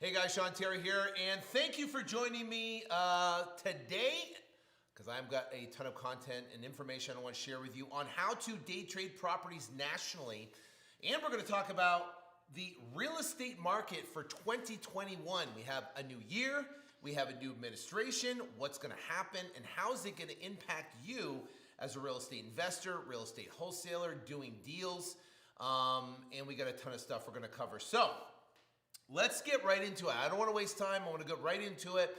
Hey guys, Sean Terry here, and thank you for joining me today because I've got a ton of content and information I want to share with you on how to day trade properties nationally. And we're going to talk about the real estate market for 2021. We have a new year, we have a new administration, what's going to happen, and how is it going to impact you as a real estate investor, real estate wholesaler, doing deals, and we got a ton of stuff we're going to cover. So, let's get right into it. I don't want to waste time. I want to get right into it,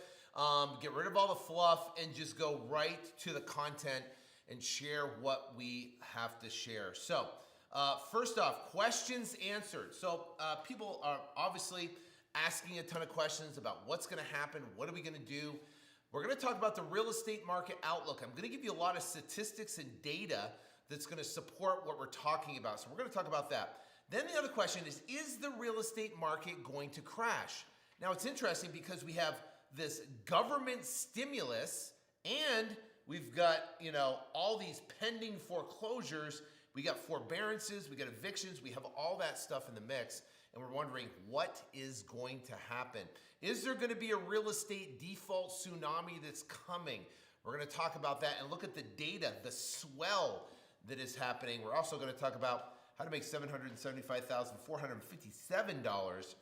get rid of all the fluff, and just go right to the content and share what we have to share. So, first off, questions answered. So, people are obviously asking a ton of questions about what's going to happen, what are we going to do. We're going to talk about the real estate market outlook. I'm going to give you a lot of statistics and data that's going to support what we're talking about. So, we're going to talk about that. Then the other question is the real estate market going to crash? Now it's interesting because we have this government stimulus and we've got, all these pending foreclosures. We got forbearances, we got evictions, we have all that stuff in the mix. And we're wondering what is going to happen. Is there going to be a real estate default tsunami that's coming? We're going to talk about that and look at the data, the swell that is happening. We're also going to talk about how to make $775,457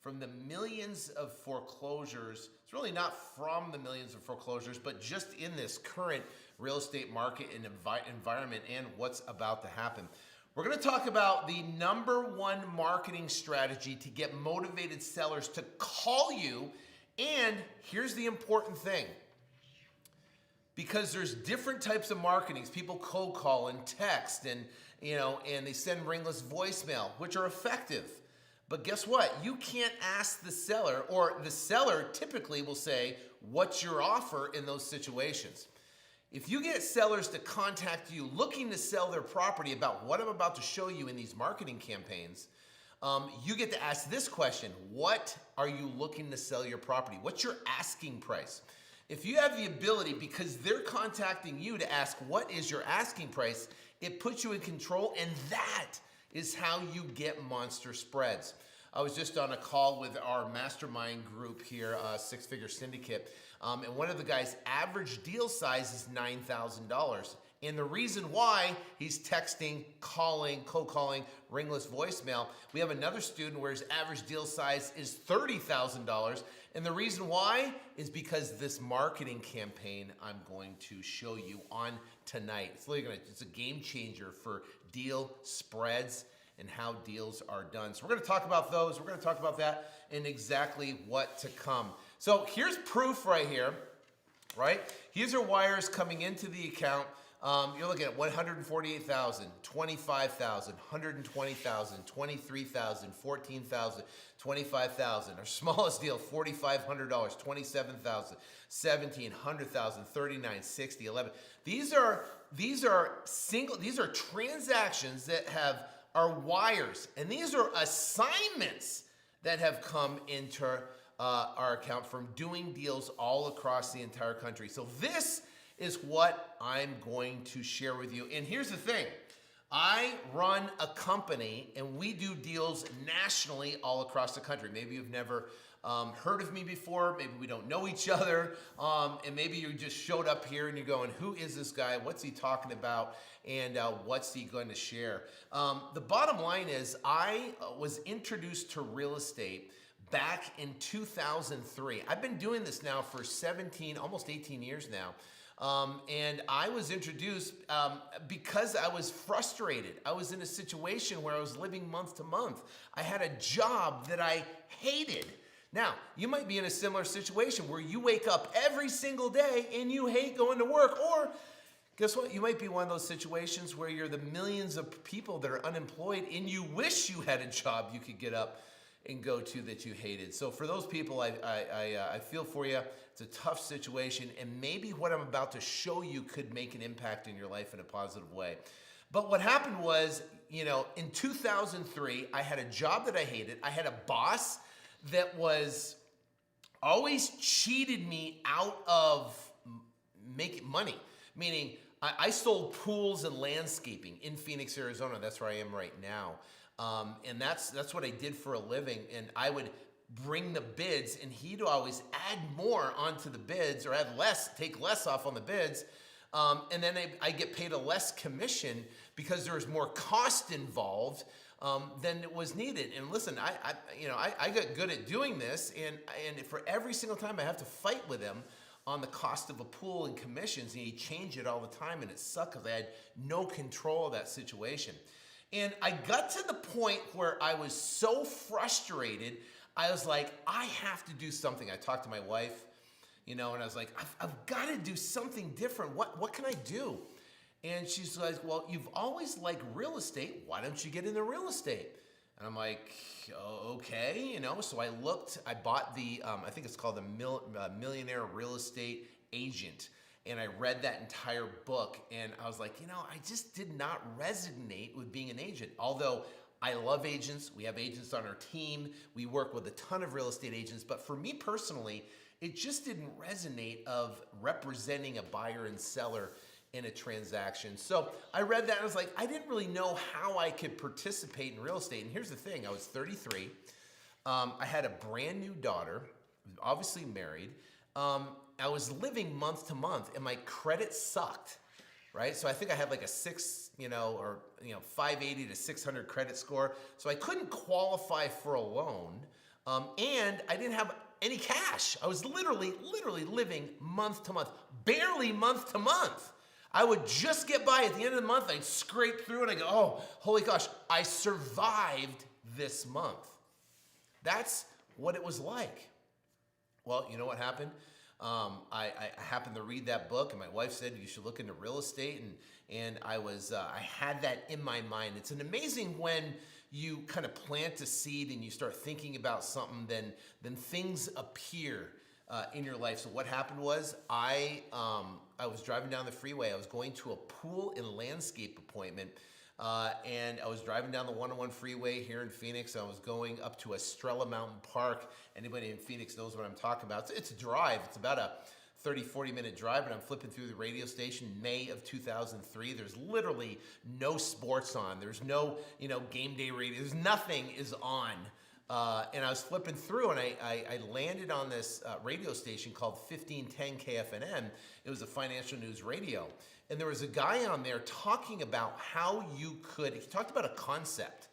from the millions of foreclosures. It's really not from the millions of foreclosures, but just in this current real estate market and environment and what's about to happen. We're going to talk about the number one marketing strategy to get motivated sellers to call you. And here's the important thing. Because there's different types of marketings. People cold call and text and they send ringless voicemail, which are effective. But guess what? You can't ask the seller, or the seller typically will say, what's your offer in those situations? If you get sellers to contact you looking to sell their property about what I'm about to show you in these marketing campaigns, you get to ask this question: what are you looking to sell your property? What's your asking price? If you have the ability, because they're contacting you, to ask what is your asking price, it puts you in control, and that is how you get monster spreads. I was just on a call with our mastermind group here, Six Figure Syndicate, and one of the guys' average deal size is $9,000. And the reason why he's texting, calling, cold calling, ringless voicemail. We have another student where his average deal size is $30,000. And the reason why is because this marketing campaign I'm going to show you on tonight. It's a game changer for deal spreads and how deals are done. So we're going to talk about those. We're going to talk about that and exactly what to come. So here's proof right here, right? These are wires coming into the account. You're looking at 148,000, 25,000, 120,000, 23,000, 14,000, 25,000. Our smallest deal, $4,500, 27,000, 17, 100,000, 39, 60, 11. These are transactions that are wires, and these are assignments that have come into our account from doing deals all across the entire country. So this is what I'm going to share with you. And here's the thing. I run a company and we do deals nationally all across the country. Maybe you've never heard of me before. Maybe we don't know each other. And maybe you just showed up here and you're going, who is this guy? What's he talking about? And what's he going to share? The bottom line is I was introduced to real estate back in 2003. I've been doing this now for 17, almost 18 years now. And I was introduced because I was frustrated. I was in a situation where I was living month to month. I had a job that I hated. Now, you might be in a similar situation where you wake up every single day and you hate going to work. Or guess what? You might be one of those situations where you're the millions of people that are unemployed and you wish you had a job you could get up and go to that you hated. So for those people, I feel for you. It's a tough situation, and maybe what I'm about to show you could make an impact in your life in a positive way. But what happened was, in 2003, I had a job that I hated. I had a boss that was always cheated me out of making money, meaning I sold pools and landscaping in Phoenix, Arizona. That's where I am right now. And that's what I did for a living. And I would bring the bids, and he'd always add more onto the bids or add less, take less off on the bids. And then I get paid a less commission because there was more cost involved than it was needed. And listen, I got good at doing this, and for every single time I have to fight with him on the cost of a pool and commissions, and he'd change it all the time, and it sucked because I had no control of that situation. And I got to the point where I was so frustrated, I was like, I have to do something. I talked to my wife, and I was like, I've got to do something different. What can I do? And she's like, well, you've always liked real estate. Why don't you get into real estate? And I'm like, okay, So I looked, I bought the, I think it's called the Millionaire Real Estate Agent. And I read that entire book, and I was like, I just did not resonate with being an agent. Although I love agents, we have agents on our team, we work with a ton of real estate agents, but for me personally, it just didn't resonate of representing a buyer and seller in a transaction. So I read that and I was like, I didn't really know how I could participate in real estate. And here's the thing, I was 33. I had a brand new daughter, obviously married. I was living month to month, and my credit sucked, right? So I think I had like a 580 to 600 credit score. So I couldn't qualify for a loan, and I didn't have any cash. I was literally living month to month, barely month to month. I would just get by at the end of the month. I'd scrape through and I go, oh, holy gosh, I survived this month. That's what it was like. Well, you know what happened? I happened to read that book, and my wife said you should look into real estate, and I had that in my mind. It's an amazing when you kind of plant a seed and you start thinking about something, then things appear in your life. So what happened was I was driving down the freeway. I was going to a pool and landscape appointment, and I was driving down the 101 freeway here in Phoenix. I was going up to Estrella Mountain Park. Anybody in Phoenix knows what I'm talking about. It's a drive. It's about a 30-40 minute drive, and I'm flipping through the radio station, May of 2003. There's literally no sports on. There's no game day radio. There's nothing is on. And I was flipping through, and I landed on this radio station called 1510 KFNN. It was a financial news radio. And there was a guy on there talking about how he talked about a concept.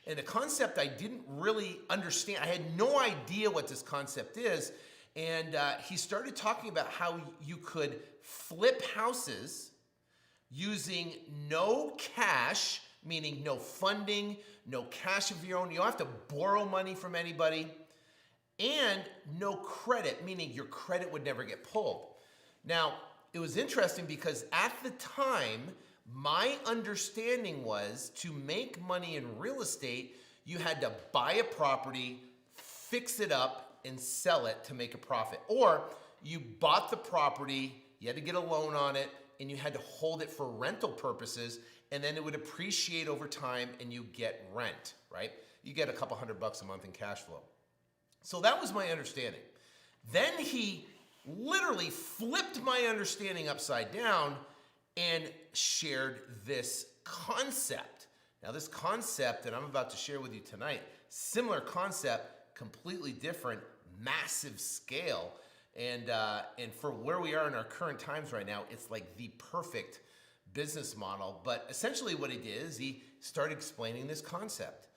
And a concept I didn't really understand. I had no idea what this concept is. And he started talking about how you could flip houses using no cash, meaning no funding, no cash of your own. You don't have to borrow money from anybody. And no credit, meaning your credit would never get pulled. Now, it was interesting because at the time, my understanding was to make money in real estate, you had to buy a property, fix it up, and sell it to make a profit. Or you bought the property, you had to get a loan on it, and you had to hold it for rental purposes, and then it would appreciate over time and you get rent, right? You get a couple $100 a month in cash flow. So that was my understanding. Then he literally flipped my understanding upside down and shared this concept. Now this concept that I'm about to share with you tonight, similar concept, completely different, massive scale. And for where we are in our current times right now, it's like the perfect business model. But essentially what he did is he started explaining this concept.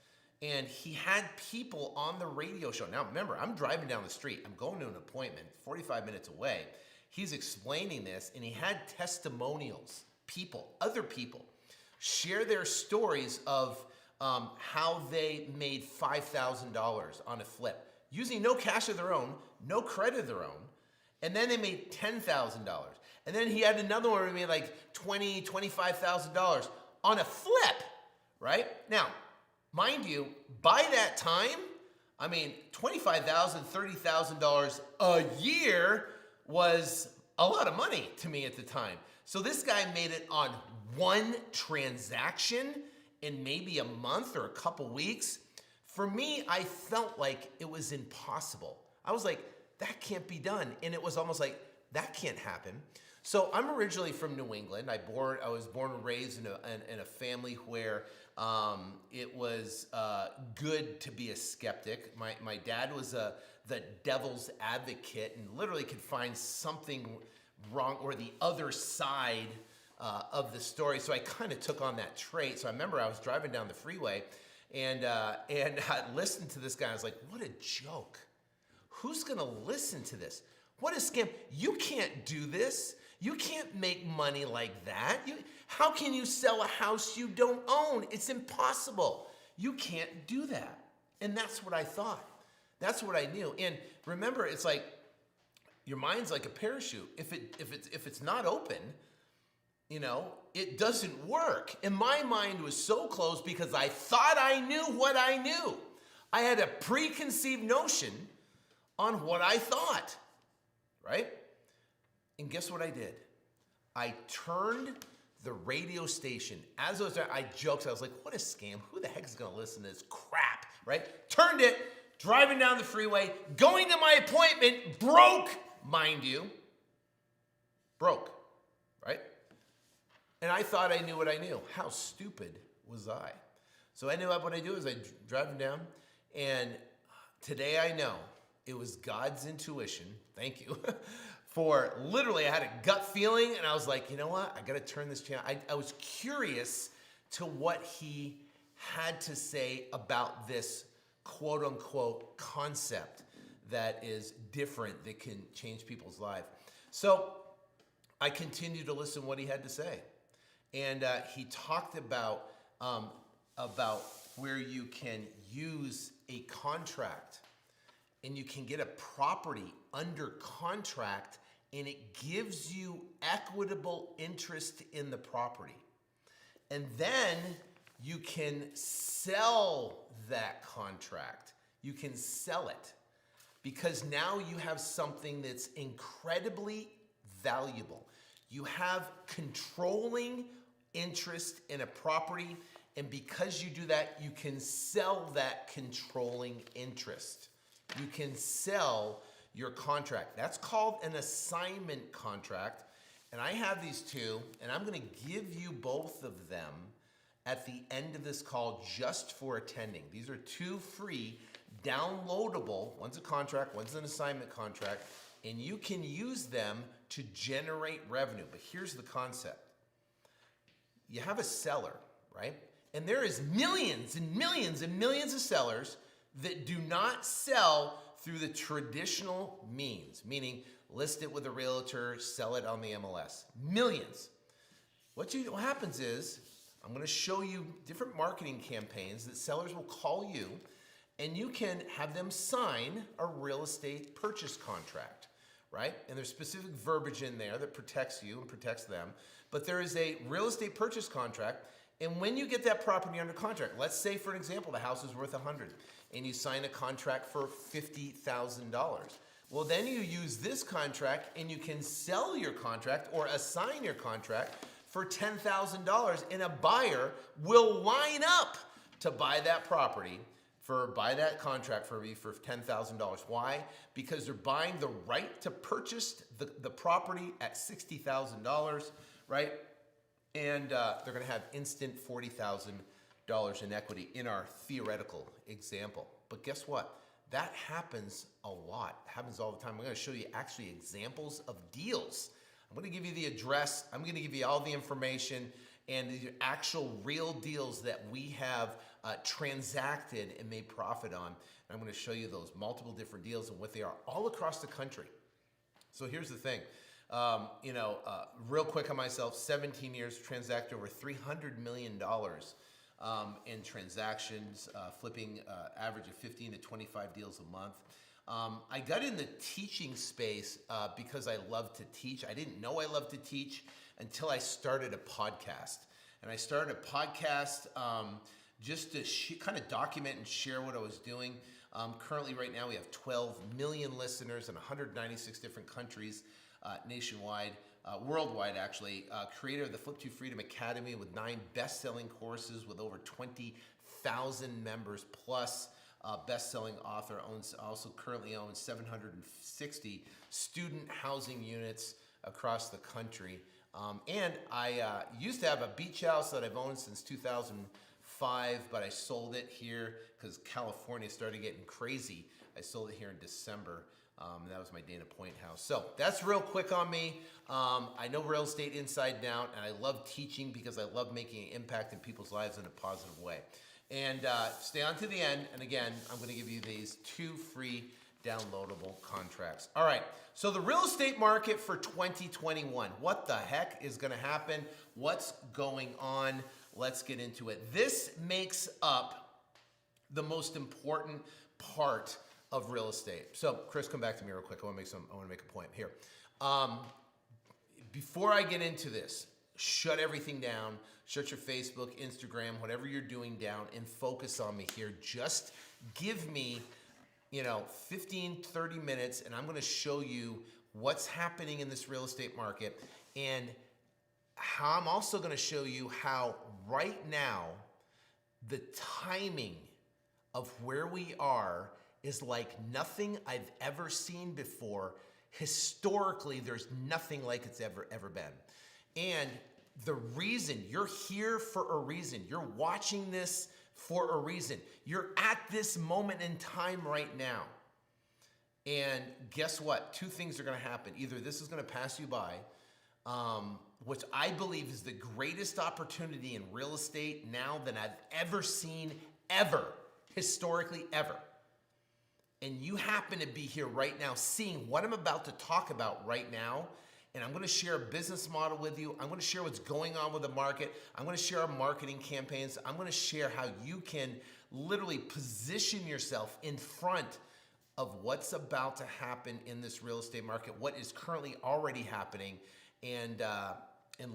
And he had people on the radio show. Now remember, I'm driving down the street. I'm going to an appointment 45 minutes away. He's explaining this, and he had testimonials, other people, share their stories of how they made $5,000 on a flip using no cash of their own, no credit of their own, and then they made $10,000. And then he had another one where he made like $20,000, $25,000 on a flip, right? Now, mind you, by that time, I mean, $25,000, $30,000 a year was a lot of money to me at the time. So this guy made it on one transaction in maybe a month or a couple weeks. For me, I felt like it was impossible. I was like, that can't be done. And it was almost like, that can't happen. So I'm originally from New England. I was born and raised in a family where it was good to be a skeptic. My dad was the devil's advocate and literally could find something wrong or the other side of the story. So I kind of took on that trait. So I remember I was driving down the freeway and I listened to this guy. I was like, what a joke. Who's going to listen to this? What a scam. You can't do this. You can't make money like that. How can you sell a house you don't own? It's impossible. You can't do that. And that's what I thought. That's what I knew. And remember, it's like your mind's like a parachute. If it's not open, it doesn't work. And my mind was so closed because I thought I knew what I knew. I had a preconceived notion on what I thought, right? And guess what I did? I turned the radio station. As I joked, I was like, what a scam. Who the heck is going to listen to this crap, right? Turned it, driving down the freeway, going to my appointment, broke, mind you. Broke, right? And I thought I knew what I knew. How stupid was I? So I knew what I do is I drive down, and today I know it was God's intuition. Thank you. For literally, I had a gut feeling, and I was like, you know what? I got to turn this channel. I was curious to what he had to say about this quote unquote concept that is different, that can change people's lives. So I continued to listen to what he had to say. And he talked about where you can use a contract and you can get a property under contract and it gives you equitable interest in the property. And then you can sell that contract. You can sell it because now you have something that's incredibly valuable. You have controlling interest in a property, and because you do that, you can sell that controlling interest. You can sell your contract. That's called an assignment contract. And I have these two, and I'm going to give you both of them at the end of this call just for attending. These are two free, downloadable, one's a contract, one's an assignment contract, and you can use them to generate revenue. But here's the concept. You have a seller, right? And there is millions and millions and millions of sellers that do not sell through the traditional means, meaning list it with a realtor, sell it on the MLS. Millions. What happens is, I'm going to show you different marketing campaigns that sellers will call you, and you can have them sign a real estate purchase contract, right? And there's specific verbiage in there that protects you and protects them. But there is a real estate purchase contract, and when you get that property under contract, let's say, for example, the house is worth $100,000, and you sign a contract for $50,000. Well, then you use this contract, and you can sell your contract or assign your contract for $10,000, and a buyer will line up to buy that property, buy that contract for $10,000. Why? Because they're buying the right to purchase the property at $60,000, right? And they're going to have instant $40,000 in equity in our theoretical example. But guess what? That happens a lot. It happens all the time. I'm going to show you actually examples of deals. I'm going to give you the address. I'm going to give you all the information and the actual real deals that we have transacted and made profit on. And I'm going to show you those multiple different deals and what they are all across the country. So here's the thing. Real quick on myself, 17 years, transacted over $300 million in transactions, flipping average of 15 to 25 deals a month. I got in the teaching space because I love to teach. I didn't know I loved to teach until I started a podcast. And I started a podcast just to kind of document and share what I was doing. Currently, right now, we have 12 million listeners in 196 different countries nationwide, worldwide actually. Creator of the Flip to Freedom Academy with 9 best-selling courses with over 20,000 members plus. Best-selling author, also currently owns 760 student housing units across the country. And I used to have a beach house that I've owned since 2005, but I sold it here because California started getting crazy. I sold it here in December. That was my Dana Point house. So that's real quick on me. I know real estate inside and out, and I love teaching because I love making an impact in people's lives in a positive way. And stay on to the end. And again, I'm going to give you these 2 free downloadable contracts. All right. So the real estate market for 2021. What the heck is going to happen? What's going on? Let's get into it. This makes up the most important part of real estate. So, Chris, come back to me real quick. I want to make a point here. Before I get into this, shut everything down. Shut your Facebook, Instagram, whatever you're doing down, and focus on me here. Just give me, 15, 30 minutes, and I'm going to show you what's happening in this real estate market, and how I'm also going to show you how right now the timing of where we are is like nothing I've ever seen before. Historically, there's nothing like it's ever been. And the reason, you're here for a reason. You're watching this for a reason. You're at this moment in time right now. And guess what? 2 things are going to happen. Either this is going to pass you by, which I believe is the greatest opportunity in real estate now than I've ever seen, ever, historically, ever. And you happen to be here right now seeing what I'm about to talk about right now. And I'm going to share a business model with you. I'm going to share what's going on with the market. I'm going to share our marketing campaigns. I'm going to share how you can literally position yourself in front of what's about to happen in this real estate market, what is currently already happening. And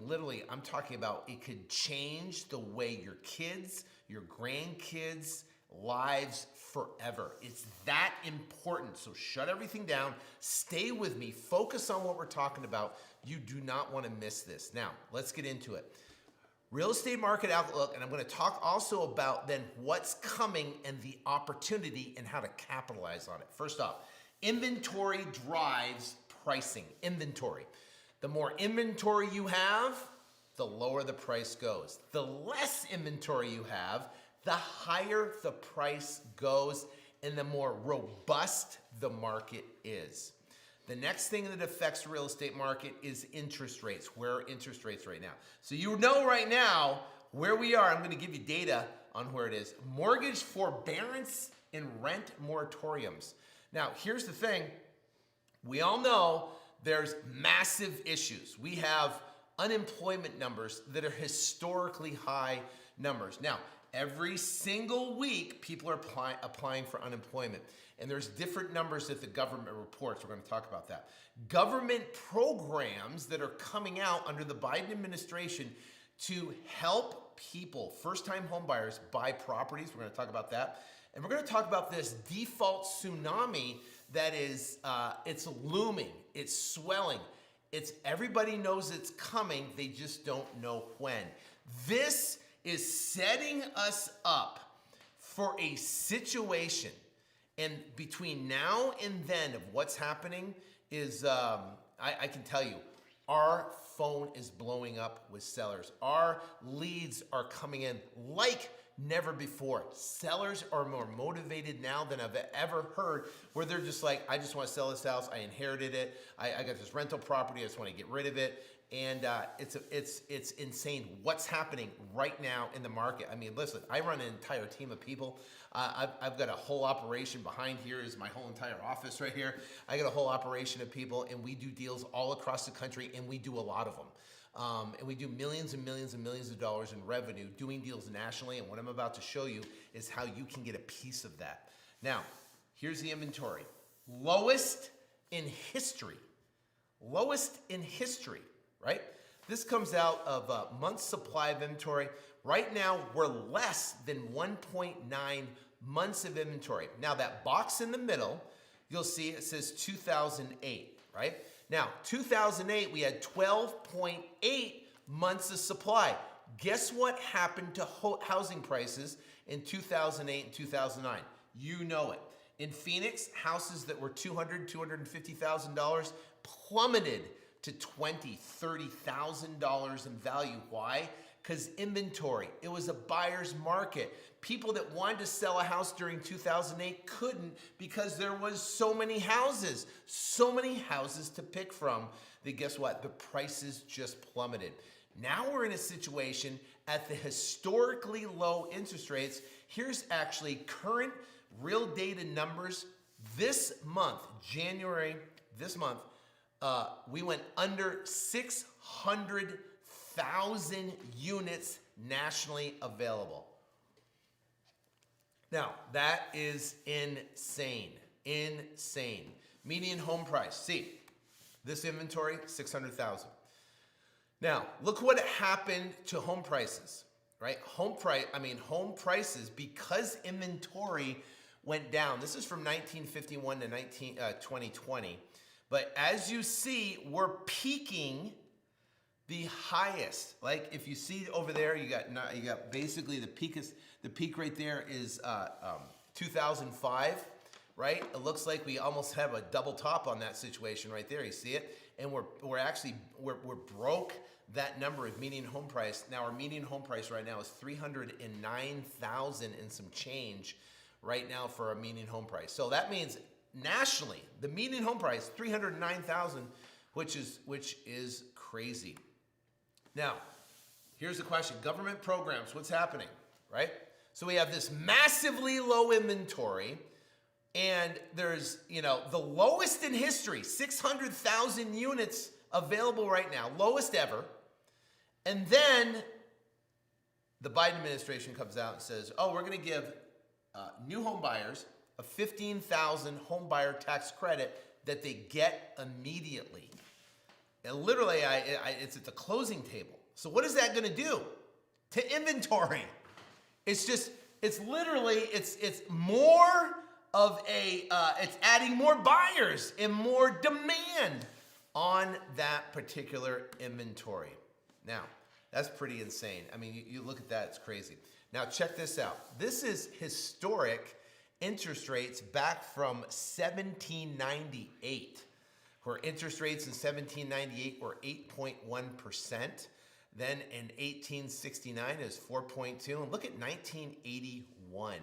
literally, I'm talking about it could change the way your kids, your grandkids' lives forever. It's that important. So shut everything down. Stay with me. Focus on what we're talking about. You do not want to miss this. Now, let's get into it. Real estate market outlook, and I'm going to talk also about then what's coming and the opportunity and how to capitalize on it. First off, inventory drives pricing. Inventory. The more inventory you have, the lower the price goes. The less inventory you have, the higher the price goes and the more robust the market is. The next thing that affects the real estate market is interest rates. Where are interest rates right now? So you know right now where we are. I'm going to give you data on where it is. Mortgage forbearance and rent moratoriums. Now, here's the thing. We all know there's massive issues. We have unemployment numbers that are historically high numbers. Now, every single week, people are applying for unemployment. And there's different numbers that the government reports. We're going to talk about that. Government programs that are coming out under the Biden administration to help people, first-time home buyers, buy properties. We're going to talk about that. And we're going to talk about this default tsunami that is, it's looming. It's swelling. Everybody knows it's coming. They just don't know when. This is setting us up for a situation, and between now and then of what's happening is, I can tell you, our phone is blowing up with sellers. Our leads are coming in like never before. Sellers are more motivated now than I've ever heard, where they're just like, I just want to sell this house. I inherited it. I got this rental property. I just want to get rid of it. And it's insane what's happening right now in the market. I mean, listen, I run an entire team of people. I've got a whole operation behind here is my whole entire office right here. I got a whole operation of people, and we do deals all across the country, and we do a lot of them. And we do millions and millions and millions of dollars in revenue doing deals nationally. And what I'm about to show you is how you can get a piece of that. Now, here's the inventory. Lowest in history. Lowest in history. Right? This comes out of a month's supply of inventory. Right now, we're less than 1.9 months of inventory. Now, that box in the middle, you'll see it says 2008, right? Now, 2008, we had 12.8 months of supply. Guess what happened to housing prices in 2008 and 2009? You know it. In Phoenix, houses that were $200,000, $250,000 plummeted to $20,000, $30,000 in value. Why? Because inventory. It was a buyer's market. People that wanted to sell a house during 2008 couldn't because there was so many houses to pick from that guess what? The prices just plummeted. Now we're in a situation at the historically low interest rates. Here's actually current real data numbers. This month, January, we went under 600,000 units nationally available. Now, that is insane. Median home price. See, this inventory, 600,000. Now, look what happened to home prices, right? Home prices, because inventory went down. This is from 1951 to 2020. But as you see, we're peaking the highest. Like if you see over there, you got basically the peak right there is 2005, right? It looks like we almost have a double top on that situation right there. You see it? And we're broke that number of median home price. Now our median home price right now is 309,000 and some change right now for a median home price. So that means nationally, the median home price 309,000, which is crazy. Now, here's the question. Government programs, what's happening, right? So we have this massively low inventory, and there's, the lowest in history, 600,000 units available right now, lowest ever. And then the Biden administration comes out and says, we're going to give new home buyers a $15,000 home buyer tax credit that they get immediately. And literally, it's at the closing table. So what is that going to do to inventory? It's more of it's adding more buyers and more demand on that particular inventory. Now, that's pretty insane. I mean, you look at that, it's crazy. Now, check this out. This is historic interest rates back from 1798, where interest rates in 1798 were 8.1%. Then in 1869 is 4.2. And look at 1981.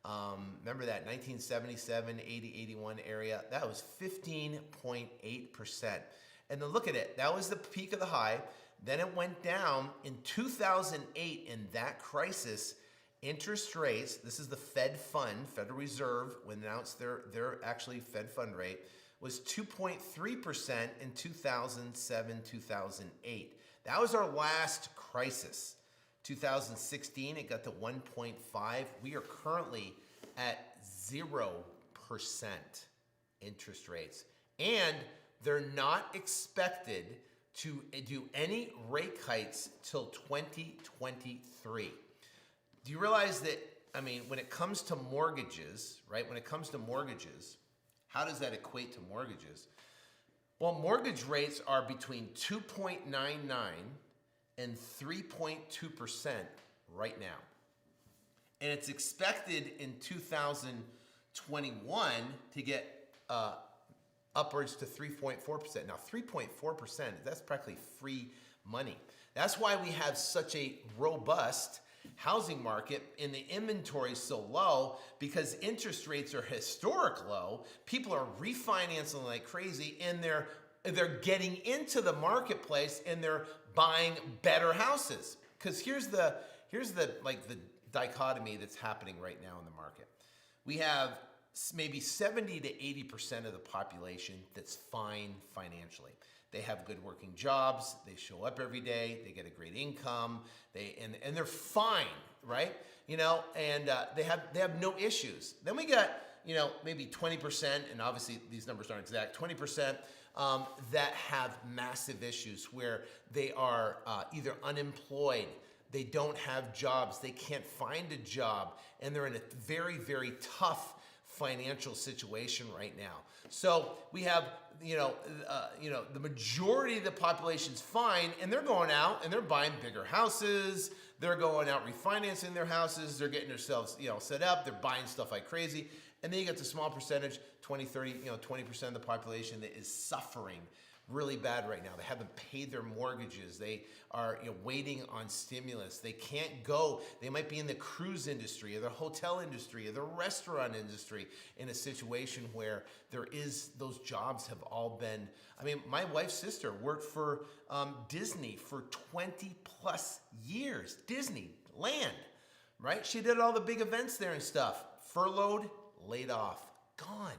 Remember that 1977, 80, 81 area? That was 15.8%. And then look at it. That was the peak of the high. Then it went down in 2008 in that crisis. Interest rates, this is the Federal Reserve, when announced their actually Fed fund rate, was 2.3% in 2007, 2008. That was our last crisis. 2016, it got to 1.5. We are currently at 0% interest rates. And they're not expected to do any rate hikes till 2023. Do you realize that, when it comes to mortgages, right? When it comes to mortgages, how does that equate to mortgages? Well, mortgage rates are between 2.99 and 3.2% right now. And it's expected in 2021 to get upwards to 3.4%. Now, 3.4%, that's practically free money. That's why we have such a robust housing market and the inventory is so low, because interest rates are historic low. People are refinancing like crazy, and they're getting into the marketplace and they're buying better houses. Because here's the dichotomy that's happening right now in the market. We have maybe 70 to 80% of the population that's fine financially. They have good working jobs. They show up every day. They get a great income. And they're fine, right? And they have no issues. Then we got maybe 20%, and obviously these numbers aren't exact. 20% that have massive issues where they are either unemployed, they don't have jobs, they can't find a job, and they're in a very, very tough financial situation right now. So we have, the majority of the population's fine, and they're going out and they're buying bigger houses. They're going out refinancing their houses. They're getting themselves, set up. They're buying stuff like crazy. And then you get the small percentage, 20% of the population that is suffering really bad right now. They haven't paid their mortgages. They are waiting on stimulus. They can't go. They might be in the cruise industry or the hotel industry or the restaurant industry in a situation where those jobs have all been, my wife's sister worked for Disney for 20 plus years. Disneyland, right? She did all the big events there and stuff. Furloughed, laid off, gone.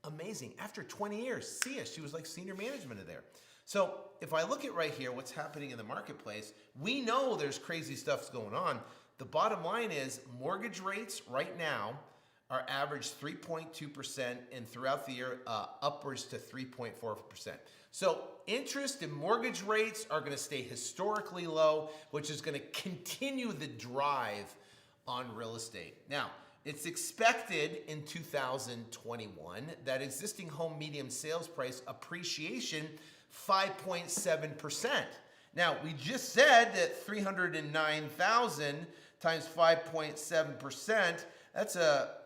Amazing. After 20 years, see ya. She was like senior management of there. So if I look at right here, what's happening in the marketplace, we know there's crazy stuff going on. The bottom line is mortgage rates right now are average 3.2% and throughout the year upwards to 3.4%. So interest and mortgage rates are going to stay historically low, which is going to continue the drive on real estate. Now, it's expected in 2021 that existing home median sales price appreciation 5.7%. Now, we just said that 309,000 times 5.7%, that's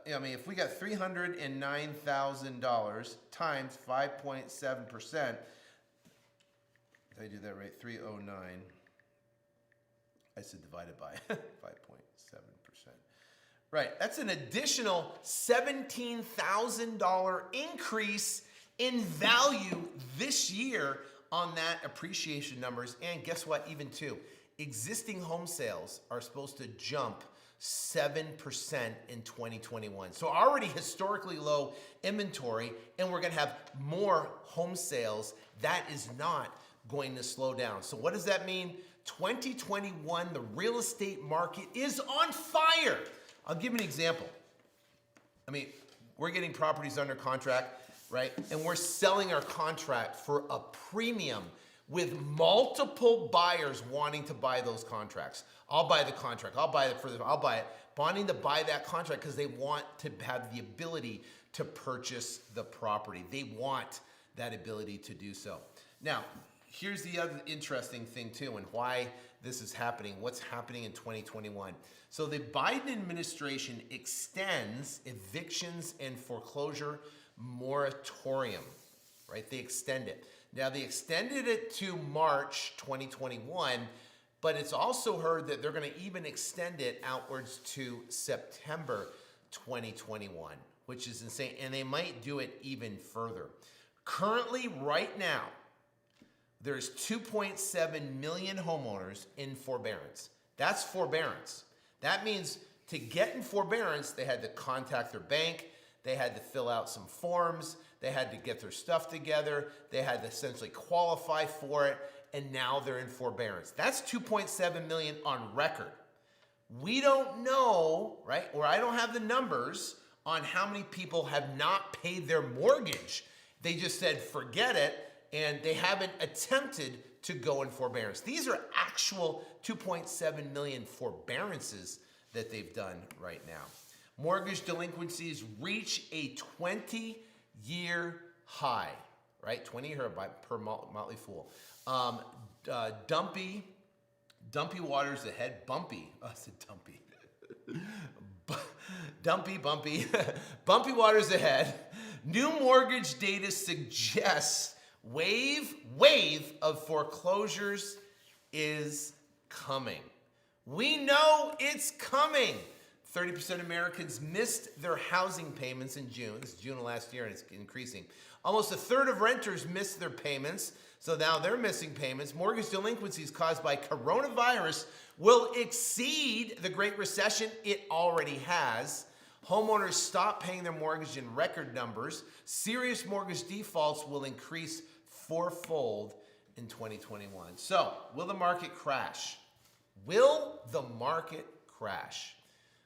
if we got $309,000 times 5.7%, did I do that right? 309. I said divided by 5.7%. Right, that's an additional $17,000 increase in value this year on that appreciation numbers. And guess what, even too, existing home sales are supposed to jump 7% in 2021. So already historically low inventory, and we're gonna have more home sales. That is not going to slow down. So what does that mean? 2021, the real estate market is on fire. I'll give you an example. We're getting properties under contract, right? And we're selling our contract for a premium with multiple buyers wanting to buy those contracts. I'll buy the contract. I'll buy it, wanting to buy that contract because they want to have the ability to purchase the property. They want that ability to do so. Now, here's the other interesting thing too, and why this is happening, what's happening in 2021. So the Biden administration extends evictions and foreclosure moratorium, right? They extend it. Now they extended it to March 2021, but it's also heard that they're gonna even extend it outwards to September 2021, which is insane. And they might do it even further. Currently, right now, there's 2.7 million homeowners in forbearance. That's forbearance. That means to get in forbearance, they had to contact their bank, they had to fill out some forms, they had to get their stuff together, they had to essentially qualify for it, and now they're in forbearance. That's 2.7 million on record. We don't know, right, or I don't have the numbers on how many people have not paid their mortgage. They just said, forget it, and they haven't attempted to go in forbearance. These are actual 2.7 million forbearances that they've done right now. Mortgage delinquencies reach a 20-year high, right? 20-year high per Motley Fool. Dumpy waters ahead. Bumpy. Oh, I said dumpy. Bumpy waters ahead. New mortgage data suggests wave of foreclosures is coming. We know it's coming. 30% of Americans missed their housing payments in June. This is June of last year, and it's increasing. Almost a third of renters missed their payments, so now they're missing payments. Mortgage delinquencies caused by coronavirus will exceed the Great Recession. It already has. Homeowners stop paying their mortgage in record numbers. Serious mortgage defaults will increase fourfold in 2021. So, will the market crash? Will the market crash?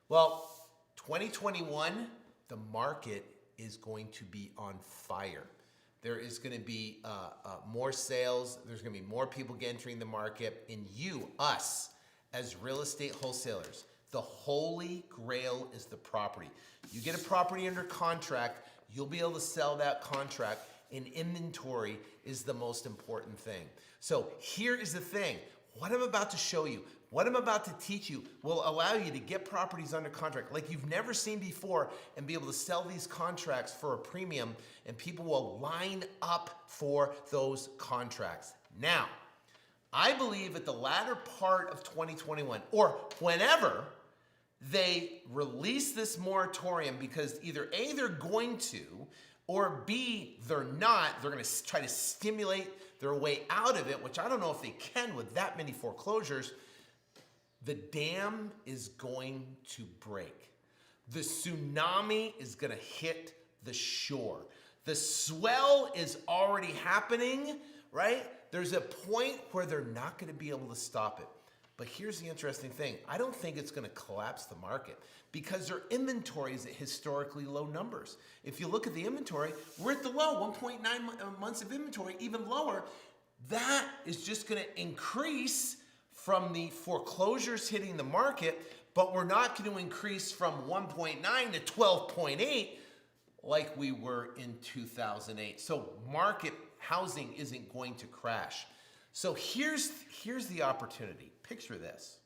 Well, 2021, the market is going to be on fire. There is going to be more sales. There's going to be more people entering the market. And you, us, as real estate wholesalers, the holy grail is the property. You get a property under contract, you'll be able to sell that contract, and inventory is the most important thing. So here is the thing. What I'm about to show you, what I'm about to teach you will allow you to get properties under contract like you've never seen before and be able to sell these contracts for a premium, and people will line up for those contracts. Now, I believe at the latter part of 2021 or whenever they release this moratorium, because either A, they're going to, or B, they're not. They're going to try to stimulate their way out of it, which I don't know if they can with that many foreclosures. The dam is going to break. The tsunami is going to hit the shore. The swell is already happening, right? There's a point where they're not going to be able to stop it. But here's the interesting thing. I don't think it's going to collapse the market because their inventory is at historically low numbers. If you look at the inventory, we're at the low, 1.9 months of inventory, even lower. That is just going to increase from the foreclosures hitting the market, but we're not going to increase from 1.9 to 12.8 like we were in 2008. So market housing isn't going to crash. So here's the opportunity. Picture this.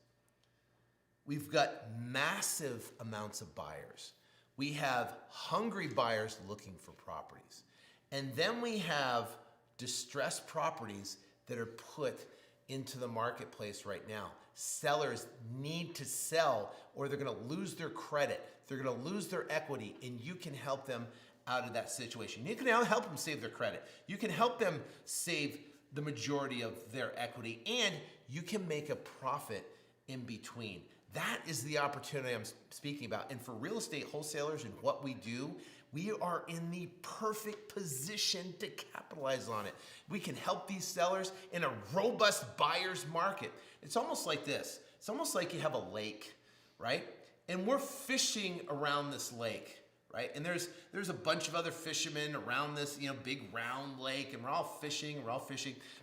We've got massive amounts of buyers. We have hungry buyers looking for properties. And then we have distressed properties that are put into the marketplace right now. Sellers need to sell or they're going to lose their credit. They're going to lose their equity, and you can help them out of that situation. You can help them save their credit. You can help them save the majority of their equity, and you can make a profit in between. That is the opportunity I'm speaking about. And for real estate wholesalers and what we do, we are in the perfect position to capitalize on it. We can help these sellers in a robust buyer's market. It's almost like this. It's almost like you have a lake, right? And we're fishing around this lake, right? And there's a bunch of other fishermen around this, big round lake, and we're all fishing,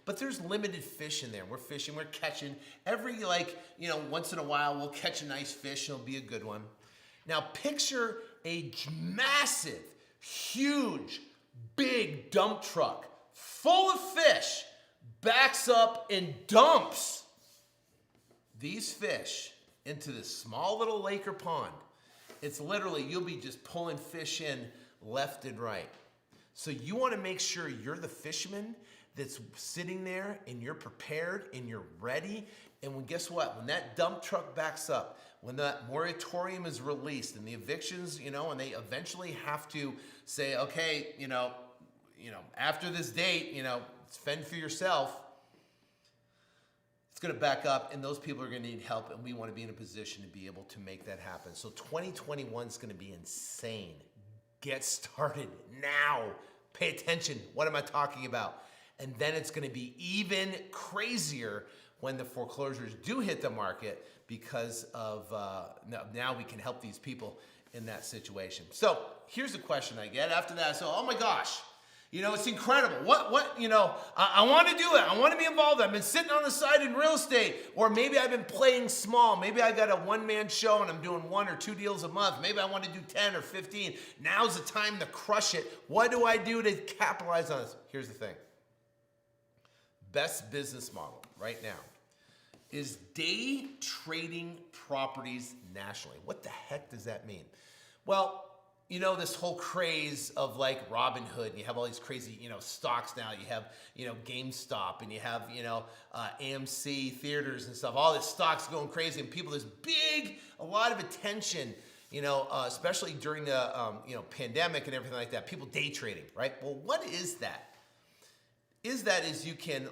but there's limited fish in there. We're fishing, we're catching. Every once in a while we'll catch a nice fish, it'll be a good one. Now picture a massive, huge, big dump truck full of fish backs up and dumps these fish into this small little lake or pond. It's literally, you'll be just pulling fish in left and right. So you want to make sure you're the fisherman that's sitting there and you're prepared and you're ready. And guess what? When that dump truck backs up, when that moratorium is released and the evictions, and they eventually have to say, okay, after this date, fend for yourself. It's going to back up, and those people are going to need help, and we want to be in a position to be able to make that happen. So 2021 is going to be insane. Get started now. Pay attention. What am I talking about? And then it's going to be even crazier when the foreclosures do hit the market because of now we can help these people in that situation. So here's the question I get after that. So, oh my gosh. It's incredible. I want to do it. I want to be involved. I've been sitting on the side in real estate, or maybe I've been playing small. Maybe I got a one-man show and I'm doing 1 or 2 deals a month. Maybe I want to do 10 or 15. Now's the time to crush it. What do I do to capitalize on this? Here's the thing. Best business model right now is day trading properties nationally. What the heck does that mean? Well, this whole craze of like Robinhood, and you have all these crazy, stocks now. You have, GameStop, and you have, AMC theaters and stuff. All this stocks going crazy, and people, a lot of attention, especially during the, pandemic and everything like that. People day trading, right? Well, what is that? Is you can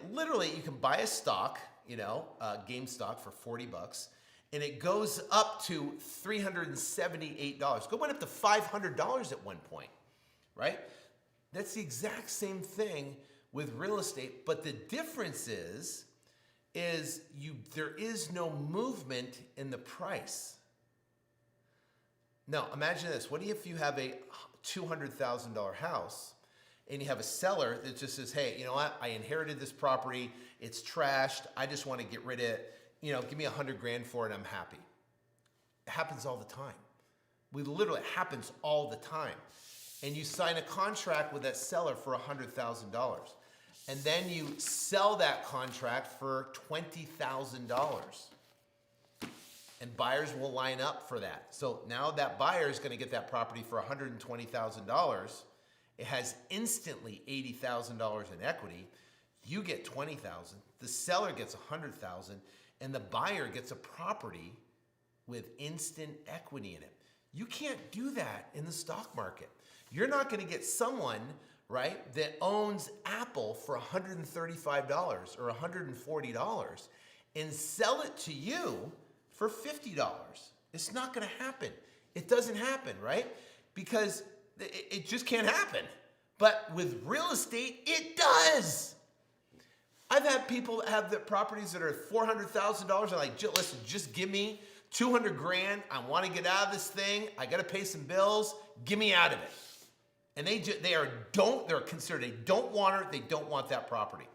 buy a stock, GameStop for $40. And it goes up to $378. Going up to $500 at one point, right? That's the exact same thing with real estate, but the difference is there is no movement in the price. Now, imagine this. What if you have a $200,000 house and you have a seller that just says, hey, you know what? I inherited this property. It's trashed. I just want to get rid of it. Give me $100,000 for it, I'm happy. It happens all the time. It happens all the time. And you sign a contract with that seller for $100,000. and then you sell that contract for $20,000. And buyers will line up for that. So now that buyer is going to get that property for $120,000. It has instantly $80,000 in equity. You get $20,000. The seller gets $100,000, and the buyer gets a property with instant equity in it. You can't do that in the stock market. You're not going to get someone, right, that owns Apple for $135 or $140 and sell it to you for $50. It's not going to happen. It doesn't happen, right? Because it just can't happen. But with real estate, it does. I've had people have the properties that are $400,000. They're like, listen, just give me 200 grand. I want to get out of this thing. I got to pay some bills. Get me out of it. And they're considered a don't wanter. They don't want that property.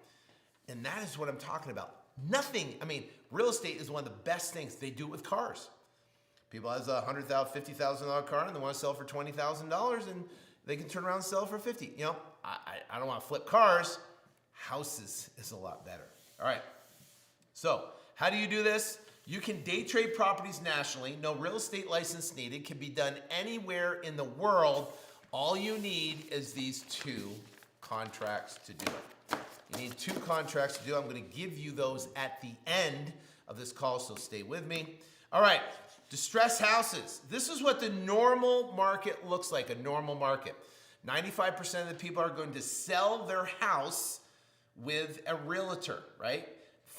And that is what I'm talking about. Nothing. I mean, real estate is one of the best things. They do it with cars. People has a $100,000, $50,000 car and they want to sell for $20,000 and they can turn around and sell it for $50,000. You know, I don't want to flip cars. Houses is a lot better. All right. So how do you do this? You can day trade properties nationally. No real estate license needed. Can be done anywhere in the world. All you need is these 2 contracts to do it. You need 2 contracts to do. I'm going to give you those at the end of this call, so stay with me. All right, distressed houses. This is what the normal market looks like, a normal market. 95% of the people are going to sell their house with a realtor, right?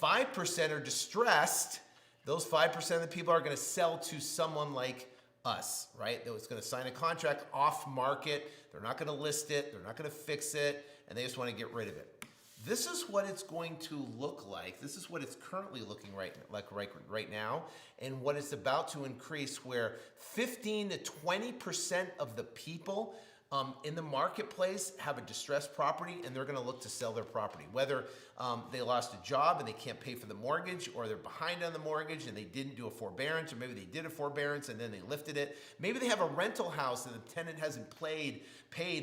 5% are distressed. Those 5% of the people are going to sell to someone like us, right? That was going to sign a contract off market. They're not going to list it. They're not going to fix it, and they just want to get rid of it. This is what it's going to look like. This is what it's currently looking right now, and what it's about to increase, where 15 to 20% of the people in the marketplace have a distressed property, and they're going to look to sell their property. Whether they lost a job and they can't pay for the mortgage, or they're behind on the mortgage and they didn't do a forbearance, or maybe they did a forbearance and then they lifted it. Maybe they have a rental house and the tenant hasn't paid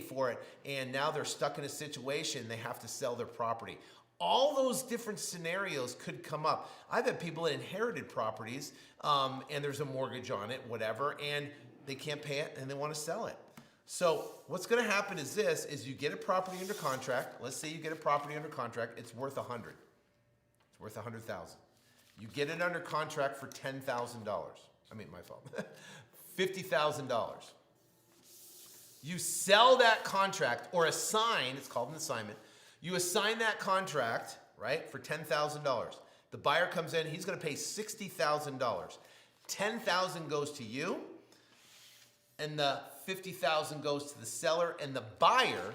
for it, and now they're stuck in a situation they have to sell their property. All those different scenarios could come up. I've had people that inherited properties and there's a mortgage on it, whatever, and they can't pay it and they want to sell it. So what's going to happen is this, is you get a property under contract. Let's say you get a property under contract. It's worth $100,000. It's worth $100,000. You get it under contract for $10,000. I mean, my fault. $50,000. You sell that contract, or assign, it's called an assignment. You assign that contract, right, for $10,000. The buyer comes in, he's going to pay $60,000. $10,000 goes to you, and the $50,000 goes to the seller, and the buyer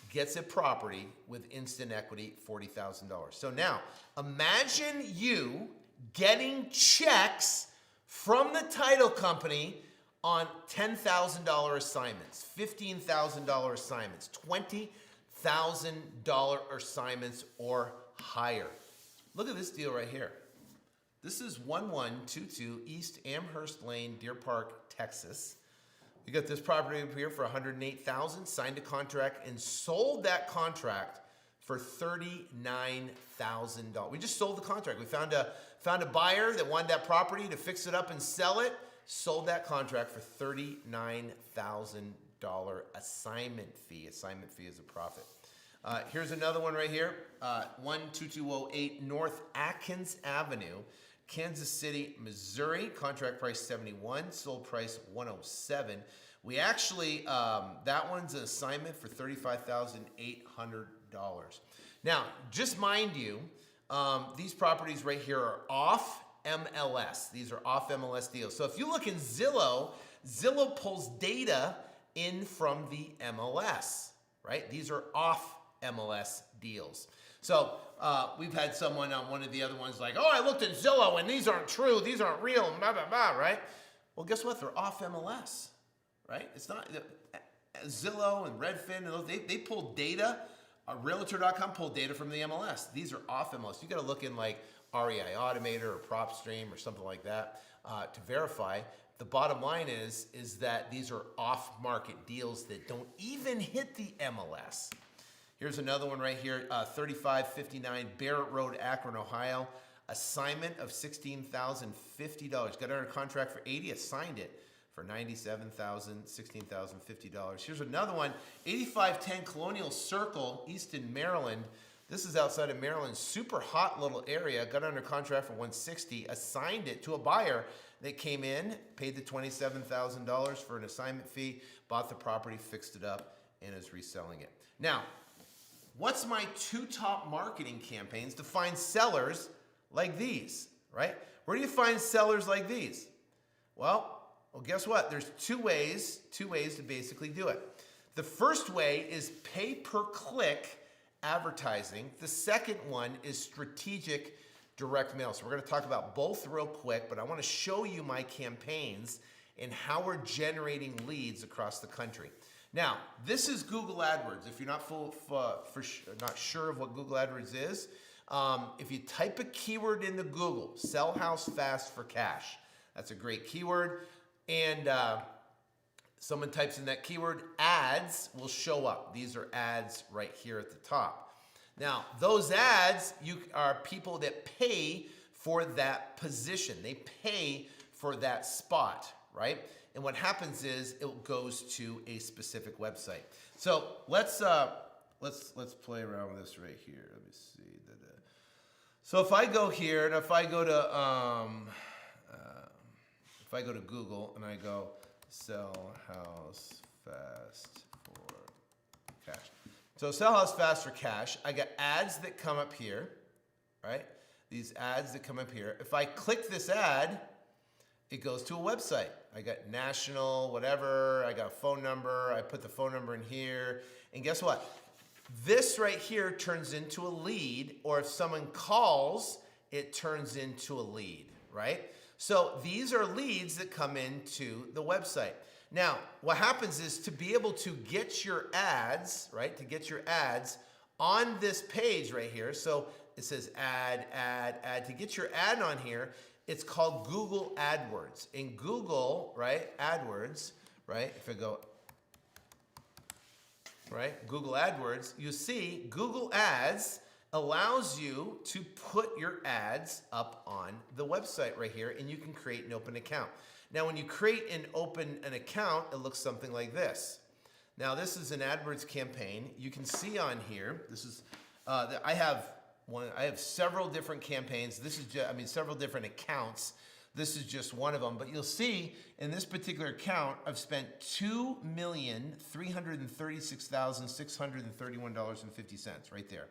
gets a property with instant equity, $40,000. So now, imagine you getting checks from the title company on $10,000 assignments, $15,000 assignments, $20,000 assignments or higher. Look at this deal right here. This is 1122 East Amherst Lane, Deer Park, Texas. We got this property up here for $108,000, signed a contract and sold that contract for $39,000. We just sold the contract. We found a buyer that wanted that property to fix it up and sell it, sold that contract for $39,000 assignment fee. Assignment fee is a profit. Here's another one right here, 12208 North Atkins Avenue, Kansas City, Missouri. Contract price $71, sold price $107. We actually, that one's an assignment for $35,800. Now, just mind you, these properties right here are off MLS. These are off MLS deals. So if you look in Zillow, Zillow pulls data in from the MLS, right? These are off MLS deals. So we've had someone on one of the other ones like, oh, I looked at Zillow and these aren't true, these aren't real, blah, blah, blah, right? Well, guess what? They're off MLS, right? It's not, Zillow and Redfin, and those, they pull data. Realtor.com pulled data from the MLS. These are off MLS. You got to look in like REI Automator or PropStream or something like that to verify. The bottom line is that these are off-market deals that don't even hit the MLS. Here's another one right here, 3559 Barrett Road, Akron, Ohio. Assignment of $16,050. Got under contract for 80, assigned it for $97,000, $16,050. Here's another one, 8510 Colonial Circle, Easton, Maryland. This is outside of Maryland, super hot little area. Got under contract for 160, assigned it to a buyer that came in, paid the $27,000 for an assignment fee, bought the property, fixed it up, and is reselling it. Now, what's my 2 top marketing campaigns to find sellers like these, right? Where do you find sellers like these? Well, guess what? There's two ways to basically do it. The first way is pay-per-click advertising. The second one is strategic direct mail. So we're going to talk about both real quick, but I want to show you my campaigns and how we're generating leads across the country. Now, this is Google AdWords. If you're not not sure of what Google AdWords is, if you type a keyword into Google, sell house fast for cash, that's a great keyword. And someone types in that keyword, ads will show up. These are ads right here at the top. Now, those ads are people that pay for that position. They pay for that spot, right? And what happens is it goes to a specific website. So let's play around with this right here. Let me see. So if I go here and if I go to Google and I go sell house fast for cash. So sell house fast for cash. I got ads that come up here, right? These ads that come up here. If I click this ad, it goes to a website. I got national, whatever. I got a phone number. I put the phone number in here. And guess what? This right here turns into a lead, or if someone calls, it turns into a lead, right? So these are leads that come into the website. Now, what happens is to be able to get your ads, right? To get your ads on this page right here. So it says ad, ad, ad. To get your ad on here, it's called Google AdWords. In Google, right, AdWords, right, if I go, right, Google AdWords, you see Google Ads allows you to put your ads up on the website right here, and you can create an open account. Now, when you create and open an account, it looks something like this. Now, this is an AdWords campaign. You can see on here, this is, I have several different campaigns. This is just, several different accounts. This is just one of them, but you'll see in this particular account, I've spent $2,336,631.50 right there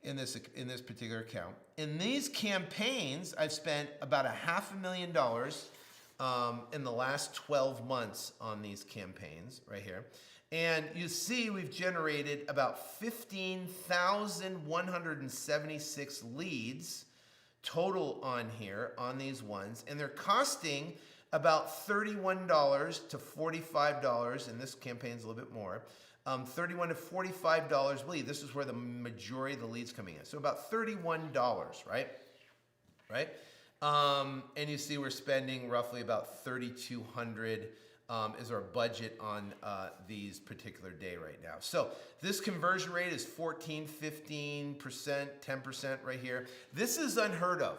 in this particular account. In these campaigns, I've spent about $500,000 in the last 12 months on these campaigns right here. And you see we've generated about 15,176 leads total on here on these ones, and they're costing about $31 to $45. And this campaign's a little bit more, $31 to $45 lead. This is where the majority of the leads coming in. So about $31, right? Right? And you see we're spending roughly about $3,200 is our budget on these particular day right now. So this conversion rate is 14, 15%, 10% right here. This is unheard of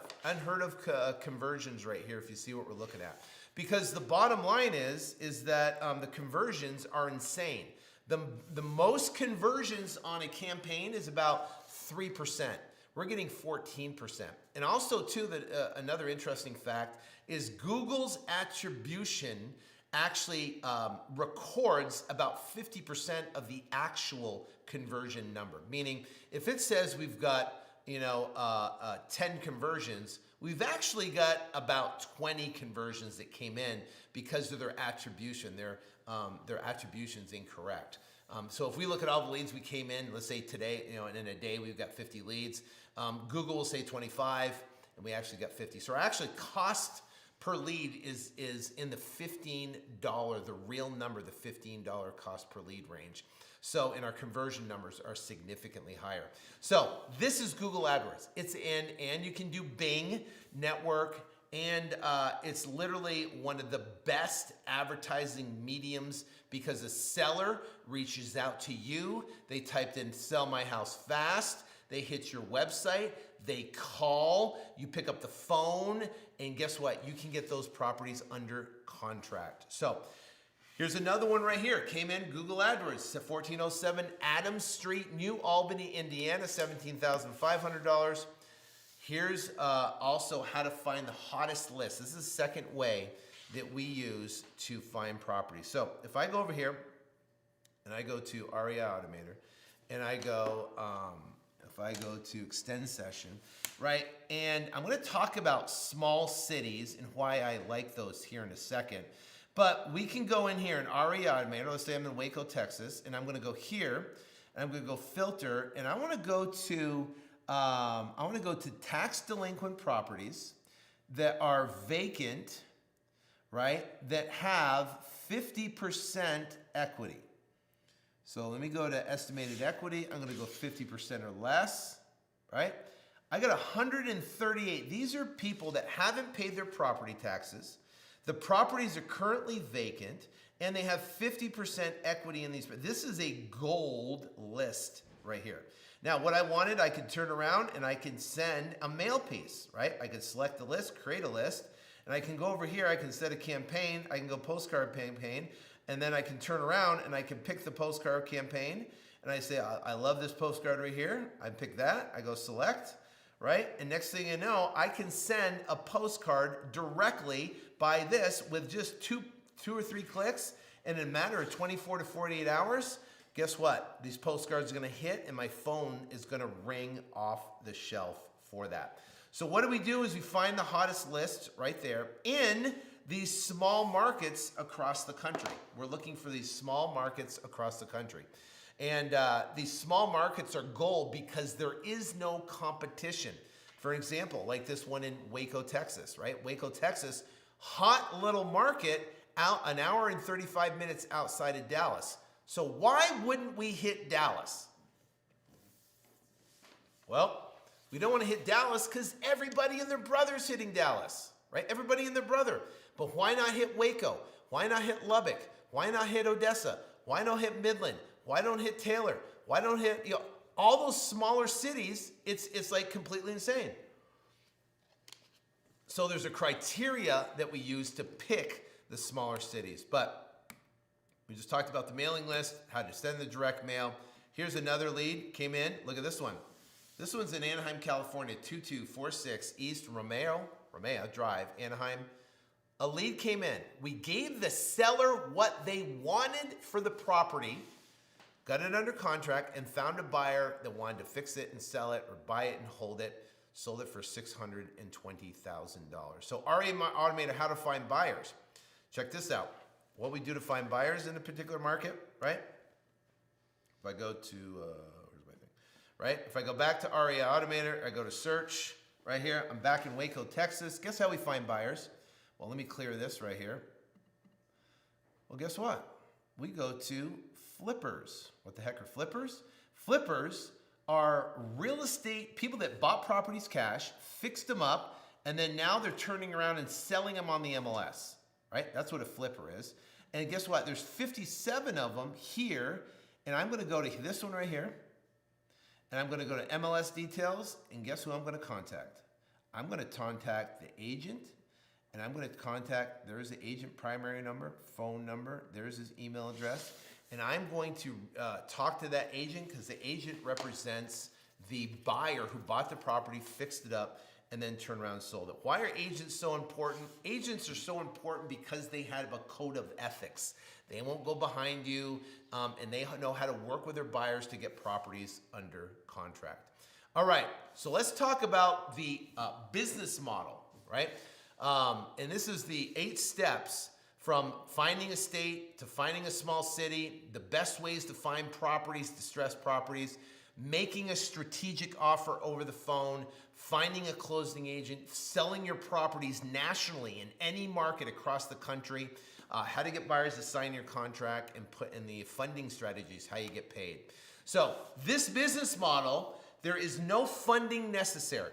conversions right here if you see what we're looking at. Because the bottom line is that the conversions are insane. The most conversions on a campaign is about 3%. We're getting 14%. And also too, that another interesting fact is Google's attribution actually records about 50% of the actual conversion number. Meaning, if it says we've got 10 conversions, we've actually got about 20 conversions that came in because of their attribution. Their attribution's incorrect. So if we look at all the leads we came in, let's say today, and in a day we've got 50 leads, Google will say 25, and we actually got 50. So our actually cost per lead is in the $15, the real number, the $15 cost per lead range. So, and our conversion numbers are significantly higher. So this is Google AdWords. It's in, and you can do Bing network And it's literally one of the best advertising mediums because a seller reaches out to you. They typed in "sell my house fast." They hit your website. They call. You pick up the phone. And guess what? You can get those properties under contract. So here's another one right here. Came in Google AdWords, 1407 Adams Street, New Albany, Indiana, $17,500. Here's also how to find the hottest list. This is the second way that we use to find properties. So if I go over here and I go to REI Automator and I go, if I go to extend session, right? And I'm gonna talk about small cities and why I like those here in a second. But we can go in here in REI Automator. Let's say I'm in Waco, Texas, and I'm gonna go here and I'm gonna go filter and I wanna go to tax delinquent properties that are vacant, right? That have 50% equity. So let me go to estimated equity. I'm gonna go 50% or less, right? I got 138. These are people that haven't paid their property taxes. The properties are currently vacant and they have 50% equity in these. This is a gold list right here. Now, what I wanted, I could turn around and I can send a mail piece, right? I could select the list, create a list, and I can go over here, I can set a campaign, I can go postcard campaign, and then I can turn around and I can pick the postcard campaign, and I say, I love this postcard right here. I pick that, I go select, right? And next thing you know, I can send a postcard directly by this with just two or three clicks, and in a matter of 24 to 48 hours, guess what? These postcards are gonna hit and my phone is gonna ring off the shelf for that. So what we do is we find the hottest list right there in these small markets across the country. We're looking for these small markets across the country. And these small markets are gold because there is no competition. For example, like this one in Waco, Texas, right? Waco, Texas, hot little market out an hour and 35 minutes outside of Dallas. So why wouldn't we hit Dallas? Well, we don't want to hit Dallas because everybody and their brother's hitting Dallas, right? Everybody and their brother. But why not hit Waco? Why not hit Lubbock? Why not hit Odessa? Why not hit Midland? Why don't hit Taylor? Why don't hit, all those smaller cities? It's like completely insane. So there's a criteria that we use to pick the smaller cities. But we just talked about the mailing list, how to send the direct mail. Here's another lead, came in. Look at this one. This one's in Anaheim, California, 2246 East Romeo Drive, Anaheim. A lead came in. We gave the seller what they wanted for the property, got it under contract, and found a buyer that wanted to fix it and sell it or buy it and hold it, sold it for $620,000. So REI Automator, how to find buyers. Check this out. What we do to find buyers in a particular market, right? If I go to, where's my thing? Right? If I go back to REI Automator, I go to search right here. I'm back in Waco, Texas. Guess how we find buyers? Well, let me clear this right here. Well, guess what? We go to flippers. What the heck are flippers? Flippers are real estate people that bought properties cash, fixed them up, and then now they're turning around and selling them on the MLS. Right? That's what a flipper is. And guess what? There's 57 of them here. And I'm going to go to this one right here. And I'm going to go to MLS details. And guess who I'm going to contact? I'm going to contact the agent. And I'm going to contact, there's the agent primary number, phone number. There's his email address. And I'm going to talk to that agent because the agent represents the buyer who bought the property, fixed it up, and then turn around and sold it. Why are agents so important? Agents are so important because they have a code of ethics. They won't go behind you, and they know how to work with their buyers to get properties under contract. All right, so let's talk about the business model, right? And this is the 8 steps from finding a state to finding a small city, the best ways to find properties, distressed properties, making a strategic offer over the phone, finding a closing agent, selling your properties nationally in any market across the country, how to get buyers to sign your contract, and put in the funding strategies, how you get paid. So this business model, there is no funding necessary.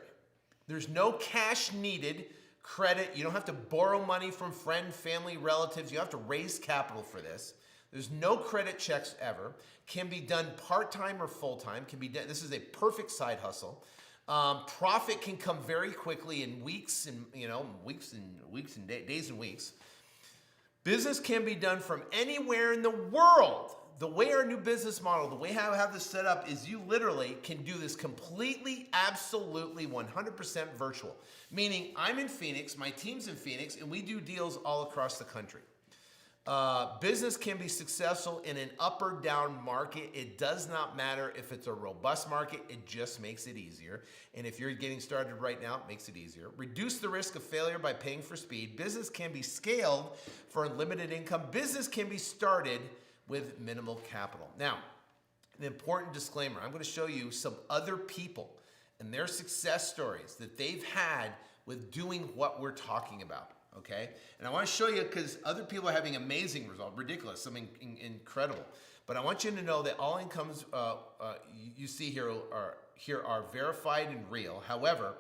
There's no cash needed credit. You don't have to borrow money from friends, family, relatives. You have to raise capital for this. There's no credit checks ever. Can be done part-time or full-time. Can be done. This is a perfect side hustle. Profit can come very quickly in weeks and days and weeks. Business can be done from anywhere in the world. The way our new business model, the way I have this set up is you literally can do this completely, absolutely 100% virtual. Meaning I'm in Phoenix, my team's in Phoenix, and we do deals all across the country. Business can be successful in an up or down market. It does not matter if it's a robust market, it just makes it easier. And if you're getting started right now, it makes it easier. Reduce the risk of failure by paying for speed. Business can be scaled for unlimited income. Business can be started with minimal capital. Now, an important disclaimer, I'm going to show you some other people and their success stories that they've had with doing what we're talking about. Okay, and I want to show you because other people are having amazing results, ridiculous, something incredible. But I want you to know that all incomes you see here are verified and real. However,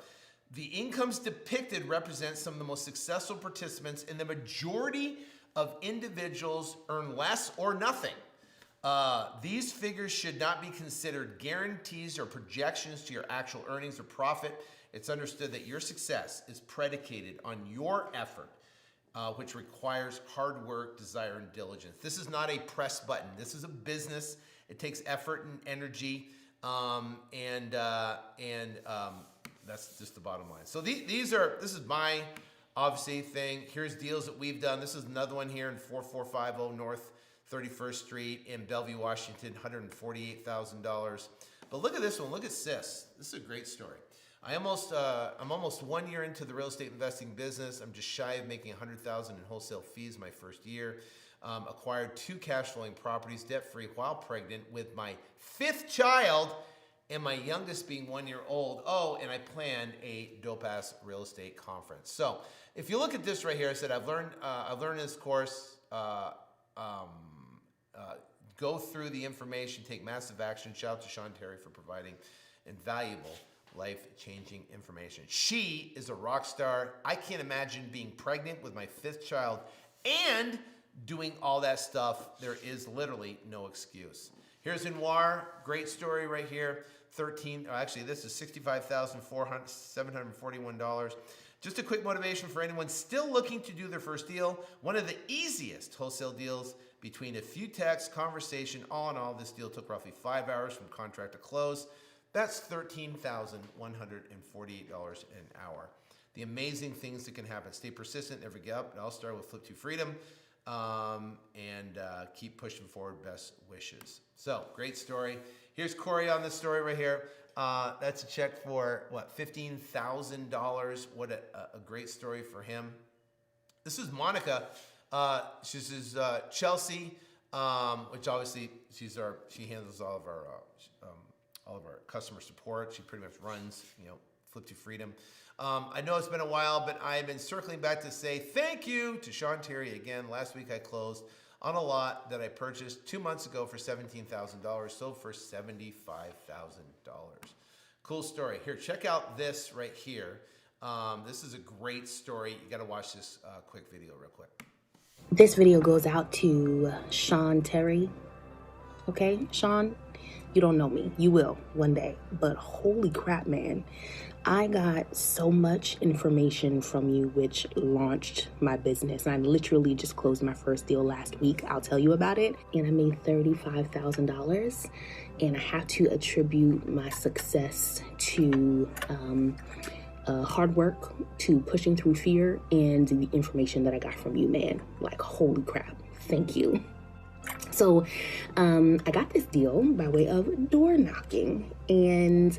the incomes depicted represent some of the most successful participants, and the majority of individuals earn less or nothing. These figures should not be considered guarantees or projections to your actual earnings or profit. It's understood that your success is predicated on your effort, which requires hard work, desire, and diligence. This is not a press button. This is a business. It takes effort and energy, and that's just the bottom line. So this is my, obviously, thing. Here's deals that we've done. This is another one here in 4450 North 31st Street in Bellevue, Washington, $148,000. But look at this one. Look at Sis. This is a great story. I'm almost 1 year into the real estate investing business. I'm just shy of making $100,000 in wholesale fees my first year. Acquired 2 cash flowing properties debt-free while pregnant with my 5th child and my youngest being 1 year old. Oh, and I planned a dope-ass real estate conference. So if you look at this right here, I said I've learned this course, go through the information, take massive action. Shout out to Sean Terry for providing invaluable life-changing information. She is a rock star. I can't imagine being pregnant with my 5th child and doing all that stuff. There is literally no excuse. Here's Anwar, great story right here. This is $65,741. Just a quick motivation for anyone still looking to do their first deal. One of the easiest wholesale deals between a few texts, conversation, all in all, this deal took roughly 5 hours from contract to close. That's $13,148 an hour. The amazing things that can happen. Stay persistent, never give up. It all started with Flip to Freedom. And keep pushing forward. Best wishes. So, great story. Here's Corey on this story right here. That's a check for, $15,000. What a great story for him. This is Monica. She says Chelsea, which obviously she handles all of our customer support. She pretty much runs, Flip to Freedom. I know it's been a while, but I've been circling back to say thank you to Sean Terry again. Last week I closed on a lot that I purchased 2 months ago for $17,000, sold for $75,000. Cool story. Here, check out this right here. This is a great story. You got to watch this quick video real quick. This video goes out to Sean Terry. Okay, Sean, you don't know me. You will one day. But holy crap, man. I got so much information from you, which launched my business. I literally just closed my first deal last week. I'll tell you about it. And I made $35,000. And I have to attribute my success to hard work, to pushing through fear, and the information that I got from you, man. Like, holy crap. Thank you. So I got this deal by way of door knocking, and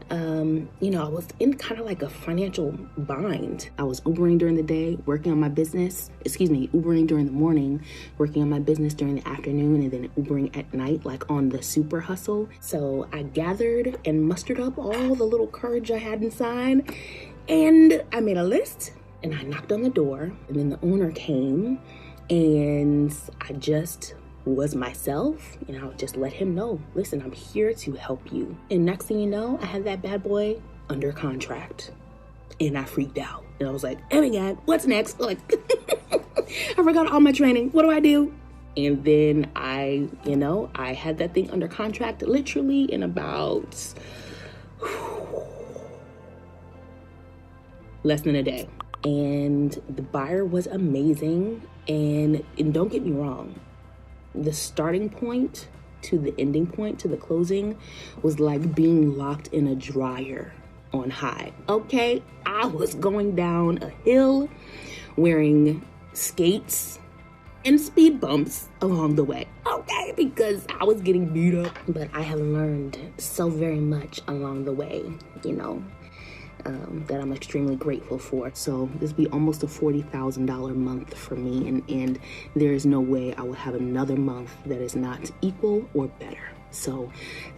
I was in kind of like a financial bind. I was Ubering during the day, working on my business, Ubering during the morning, working on my business during the afternoon, and then Ubering at night, like on the super hustle. So I gathered and mustered up all the little courage I had inside, and I made a list, and I knocked on the door, and then the owner came, and I just was myself, and I'll just let him know, listen, I'm here to help you. And next thing you know, I had that bad boy under contract, and I freaked out. And I was like, oh my God, what's next? Like, I forgot all my training. What do I do? And then I had that thing under contract literally in about less than a day. And the buyer was amazing. And don't get me wrong, the starting point to the ending point to the closing was like being locked in a dryer on high. Okay, I was going down a hill wearing skates and speed bumps along the way. Okay, because I was getting beat up. But I have learned so very much along the way, that I'm extremely grateful for. So this will be almost a $40,000 month for me, and there is no way I will have another month that is not equal or better. So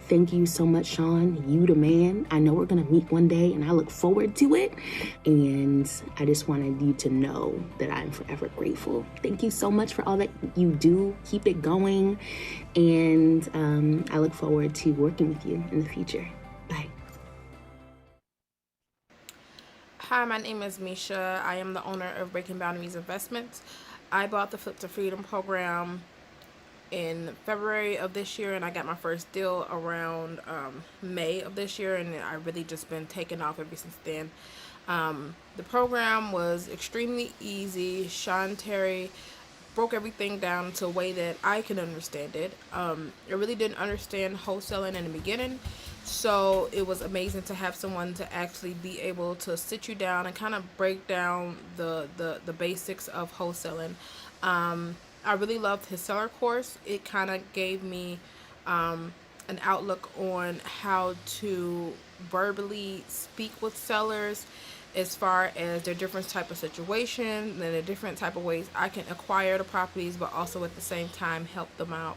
thank you so much, Sean. You the man. I know we're gonna meet one day, and I look forward to it. And I just wanted you to know that I'm forever grateful. Thank you so much for all that you do. Keep it going, and I look forward to working with you in the future. Bye. Hi, my name is Misha. I am the owner of Breaking Boundaries Investments. I bought the Flip to Freedom program in February of this year, and I got my first deal around May of this year, and I've really just been taking off ever since then. The program was extremely easy. Sean Terry broke everything down to a way that I can understand it. I really didn't understand wholesaling in the beginning, so it was amazing to have someone to actually be able to sit you down and kind of break down the basics of wholesaling. I really loved his seller course. It kind of gave me an outlook on how to verbally speak with sellers as far as their different type of situations and the different type of ways I can acquire the properties, but also at the same time help them out.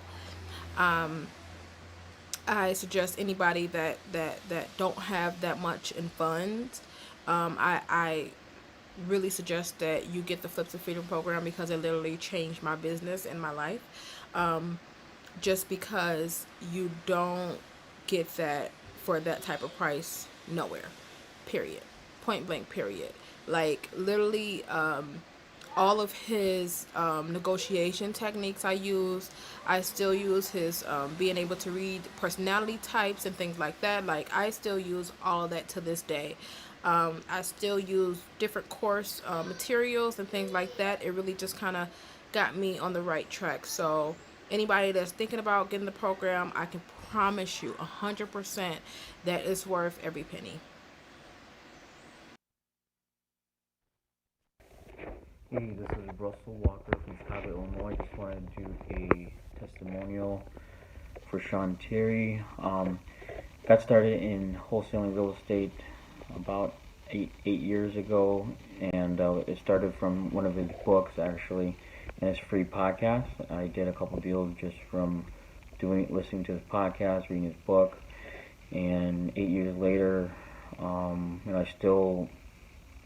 I suggest anybody that don't have that much in funds, I really suggest that you get the Flip to Freedom program, because it literally changed my business and my life. Just because you don't get that for that type of price nowhere, period, point blank, period. Like literally, all of his negotiation techniques I still use his being able to read personality types and things like that. Like I still use all of that to this day. I still use different course materials and things like that. It really just kind of got me on the right track. So anybody that's thinking about getting the program, I can promise you 100% that it's worth every penny. Hey, this is Russell Walker from Chicago, Illinois. Just wanted to do a testimonial for Sean Terry. Got started in wholesaling real estate about eight years ago, and it started from one of his books, actually, and his free podcast. I did a couple deals just from listening to his podcast, reading his book, and 8 years later, I still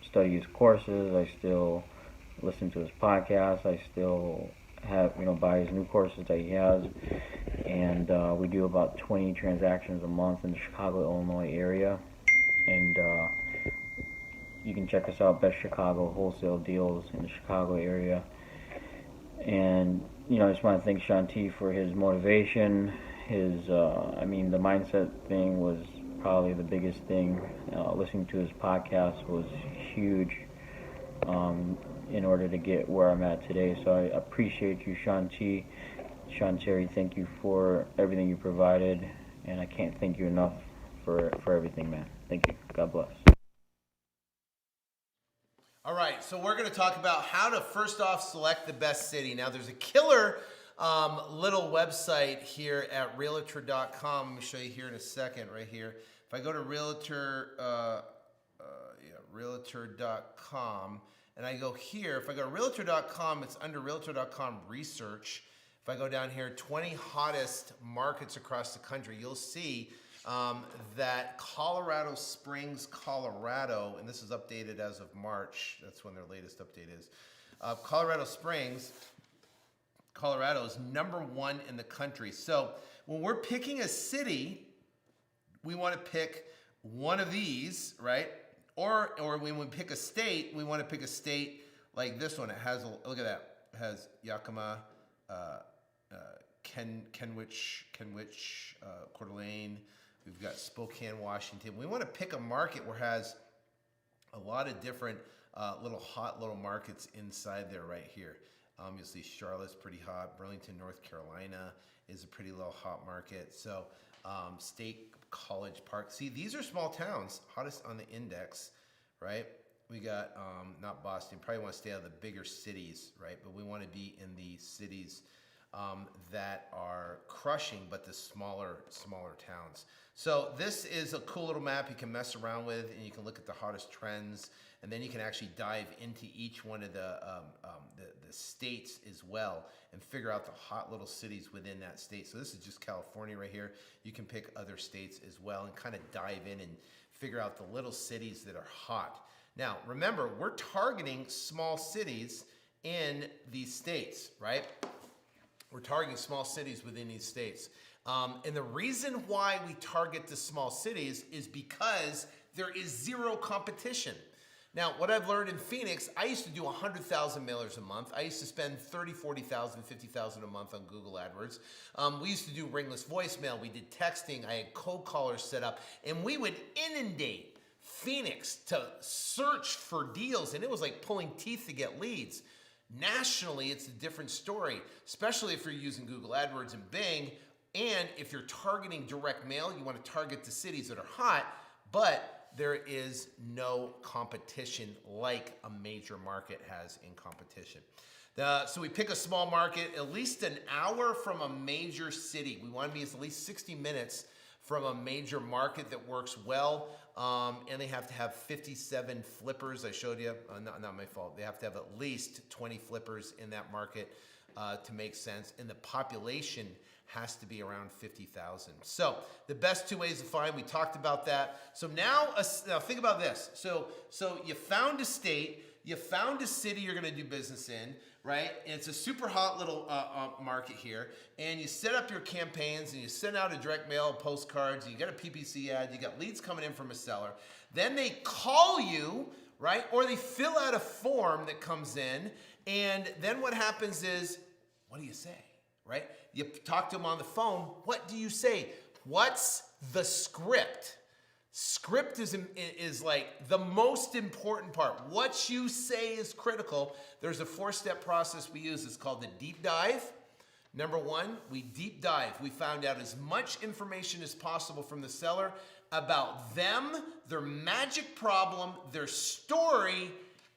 study his courses. I still listen to his podcast. I still have, buy his new courses that he has. And we do about 20 transactions a month in the Chicago, Illinois area. And you can check us out, Best Chicago Wholesale Deals in the Chicago area. And, I just want to thank Sean T for his motivation. The mindset thing was probably the biggest thing. Listening to his podcast was huge. In order to get where I'm at today. So I appreciate you, Sean T. Sean Terry, thank you for everything you provided, and I can't thank you enough for everything, man. Thank you. God bless. All right, so we're going to talk about how to first off select the best city. Now, there's a killer little website here at realtor.com. Let me show you here in a second, right here. If I go to realtor.com, and I go here, if I go to realtor.com, it's under realtor.com research. If I go down here, 20 hottest markets across the country, you'll see that Colorado Springs, Colorado, and this is updated as of March. That's when their latest update is. Colorado Springs, Colorado is #1 in the country. So when we're picking a city, we want to pick one of these, right? or when we pick a state, we want to pick a state like this one. It has look at that. It has Yakima, Kenwich, Coeur d'Alene. We've got Spokane, Washington. We want to pick a market where it has a lot of different little markets inside there right here. Obviously, Charlotte's pretty hot. Burlington, North Carolina is a pretty little hot market. So, State College Park. See, these are small towns, hottest on the index, right? We got not Boston. Probably want to stay out of the bigger cities, right? But we want to be in the cities that are crushing, but the smaller towns. So this is a cool little map you can mess around with, and you can look at the hottest trends, and then you can actually dive into each one of the states as well and figure out the hot little cities within that state. So this is just California right here. You can pick other states as well and kind of dive in and figure out the little cities that are hot. Now, remember, we're targeting small cities in these states, right? We're targeting small cities within these states. And the reason why we target the small cities is because there is zero competition. Now, what I've learned in Phoenix, I used to do 100,000 mailers a month. I used to spend 30, 40,000, 50,000 a month on Google AdWords. We used to do ringless voicemail. We did texting. I had cold callers set up. And we would inundate Phoenix to search for deals. And it was like pulling teeth to get leads. Nationally, it's a different story, especially if you're using Google AdWords and Bing. And if you're targeting direct mail, you want to target the cities that are hot, but there is no competition like a major market has in competition. So we pick a small market, at least an hour from a major city. We want to be at least 60 minutes from a major market that works well. And they have to have 57 flippers. I showed you, not my fault. They have to have at least 20 flippers in that market to make sense. And the population has to be around 50,000. So the best two ways to find, we talked about that. So now think about this. So you found a state, you found a city you're going to do business in, right? And it's a super hot little market here. And you set up your campaigns and you send out a direct mail, postcards, and you get a PPC ad, you got leads coming in from a seller. Then they call you, right? Or they fill out a form that comes in. And then what happens is, what do you say, right? You talk to them on the phone. What do you say? What's the script? Script is like the most important part. What you say is critical. There's a 4-step process we use. It's called the deep dive. Number one, we deep dive. We found out as much information as possible from the seller about them, their magic problem, their story,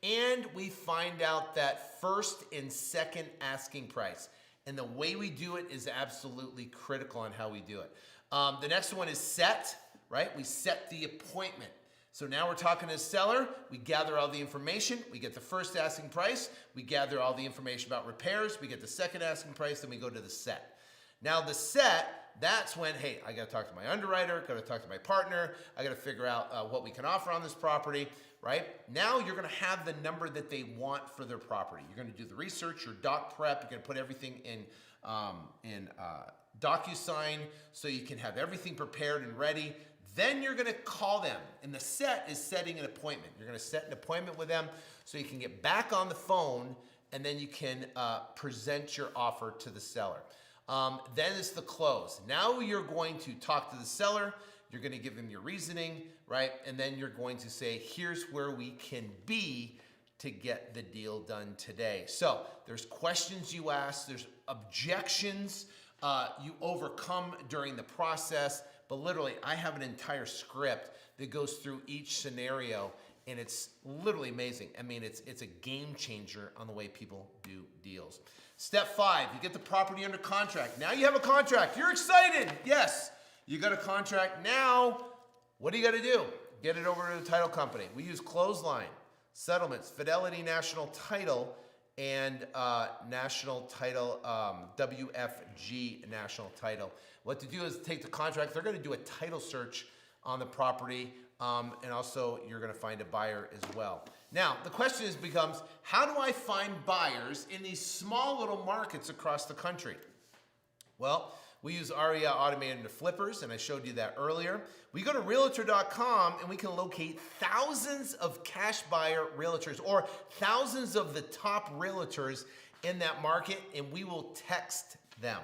and we find out that first and second asking price. And the way we do it is absolutely critical on how we do it. The next one is set, right? We set the appointment. So now we're talking to the seller. We gather all the information. We get the first asking price. We gather all the information about repairs. We get the second asking price. Then we go to the set. Now the set, that's when, hey, I got to talk to my underwriter. Got to talk to my partner. I got to figure out what we can offer on this property, right? Now you're going to have the number that they want for their property. You're going to do the research, your doc prep. You're going to put everything in DocuSign so you can have everything prepared and ready. Then you're going to call them, and the set is setting an appointment. You're going to set an appointment with them so you can get back on the phone, and then you can present your offer to the seller. Then it's the close. Now you're going to talk to the seller. You're going to give them your reasoning, right? And then you're going to say, here's where we can be to get the deal done today. So there's questions you ask. There's objections you overcome during the process. But literally, I have an entire script that goes through each scenario, and it's literally amazing. I mean, it's a game changer on the way people do deals. Step 5, you get the property under contract. Now you have a contract. You're excited. Yes, you got a contract. Now, what do you got to do? Get it over to the title company. We use Clothesline, Settlements, Fidelity National Title, and National Title, WFG National Title. What to do is take the contract. They're going to do a title search on the property, and also you're going to find a buyer as well. Now, the question becomes, how do I find buyers in these small little markets across the country? Well, We use REI Automated Flippers, and I showed you that earlier. We go to Realtor.com and we can locate thousands of cash buyer realtors or thousands of the top realtors in that market, and we will text them.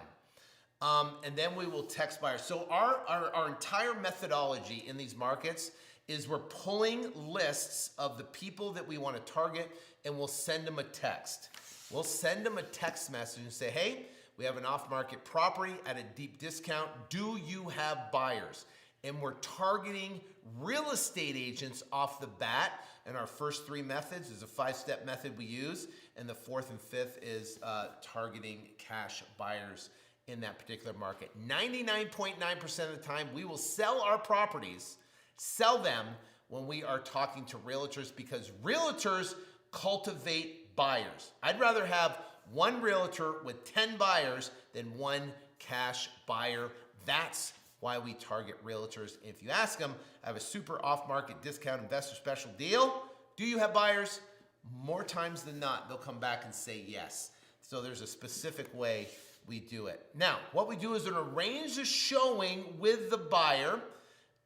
And then we will text buyers. So our entire methodology in these markets is we're pulling lists of the people that we want to target, and we'll send them a text. We'll send them a text message and say, hey, we have an off-market property at a deep discount. Do you have buyers? And we're targeting real estate agents off the bat. And our first 3 methods is a 5-step method we use. And the 4th and 5th is targeting cash buyers in that particular market. 99.9% of the time, we will sell our properties, sell them when we are talking to realtors, because realtors cultivate buyers. I'd rather have one realtor with 10 buyers than one cash buyer. That's why we target realtors. If you ask them, I have a super off-market discount investor special deal. Do you have buyers? More times than not, they'll come back and say yes. So there's a specific way we do it. Now, what we do is arrange a showing with the buyer,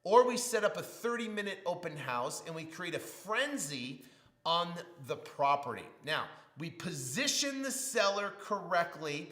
or we set up a 30-minute open house and we create a frenzy on the property. Now, we position the seller correctly,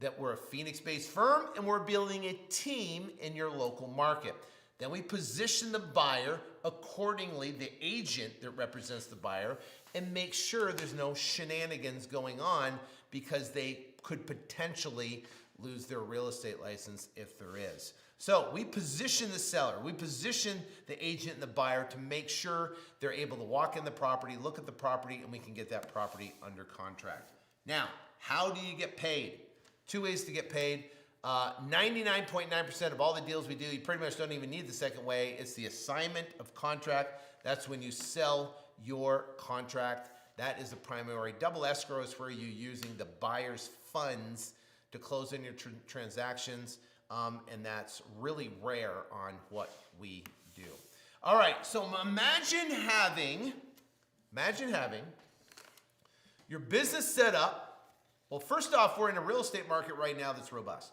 that we're a Phoenix-based firm and we're building a team in your local market. Then we position the buyer accordingly, the agent that represents the buyer, and make sure there's no shenanigans going on, because they could potentially lose their real estate license if there is. So we position the seller, we position the agent and the buyer to make sure they're able to walk in the property, look at the property, and we can get that property under contract. Now, how do you get paid? 2 ways to get paid. 99.9% of all the deals we do, you pretty much don't even need the second way. It's the assignment of contract. That's when you sell your contract. That is the primary. Double escrow is where you're using the buyer's funds to close in your transactions. And that's really rare on what we do. All right, so imagine having your business set up. Well, first off, we're in a real estate market right now that's robust,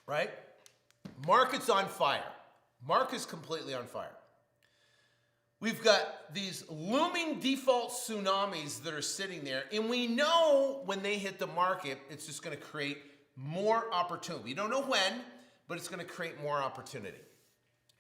right? Market's on fire. Market's completely on fire. We've got these looming default tsunamis that are sitting there, and we know when they hit the market, it's just going to create more opportunity. We don't know when, but it's going to create more opportunity.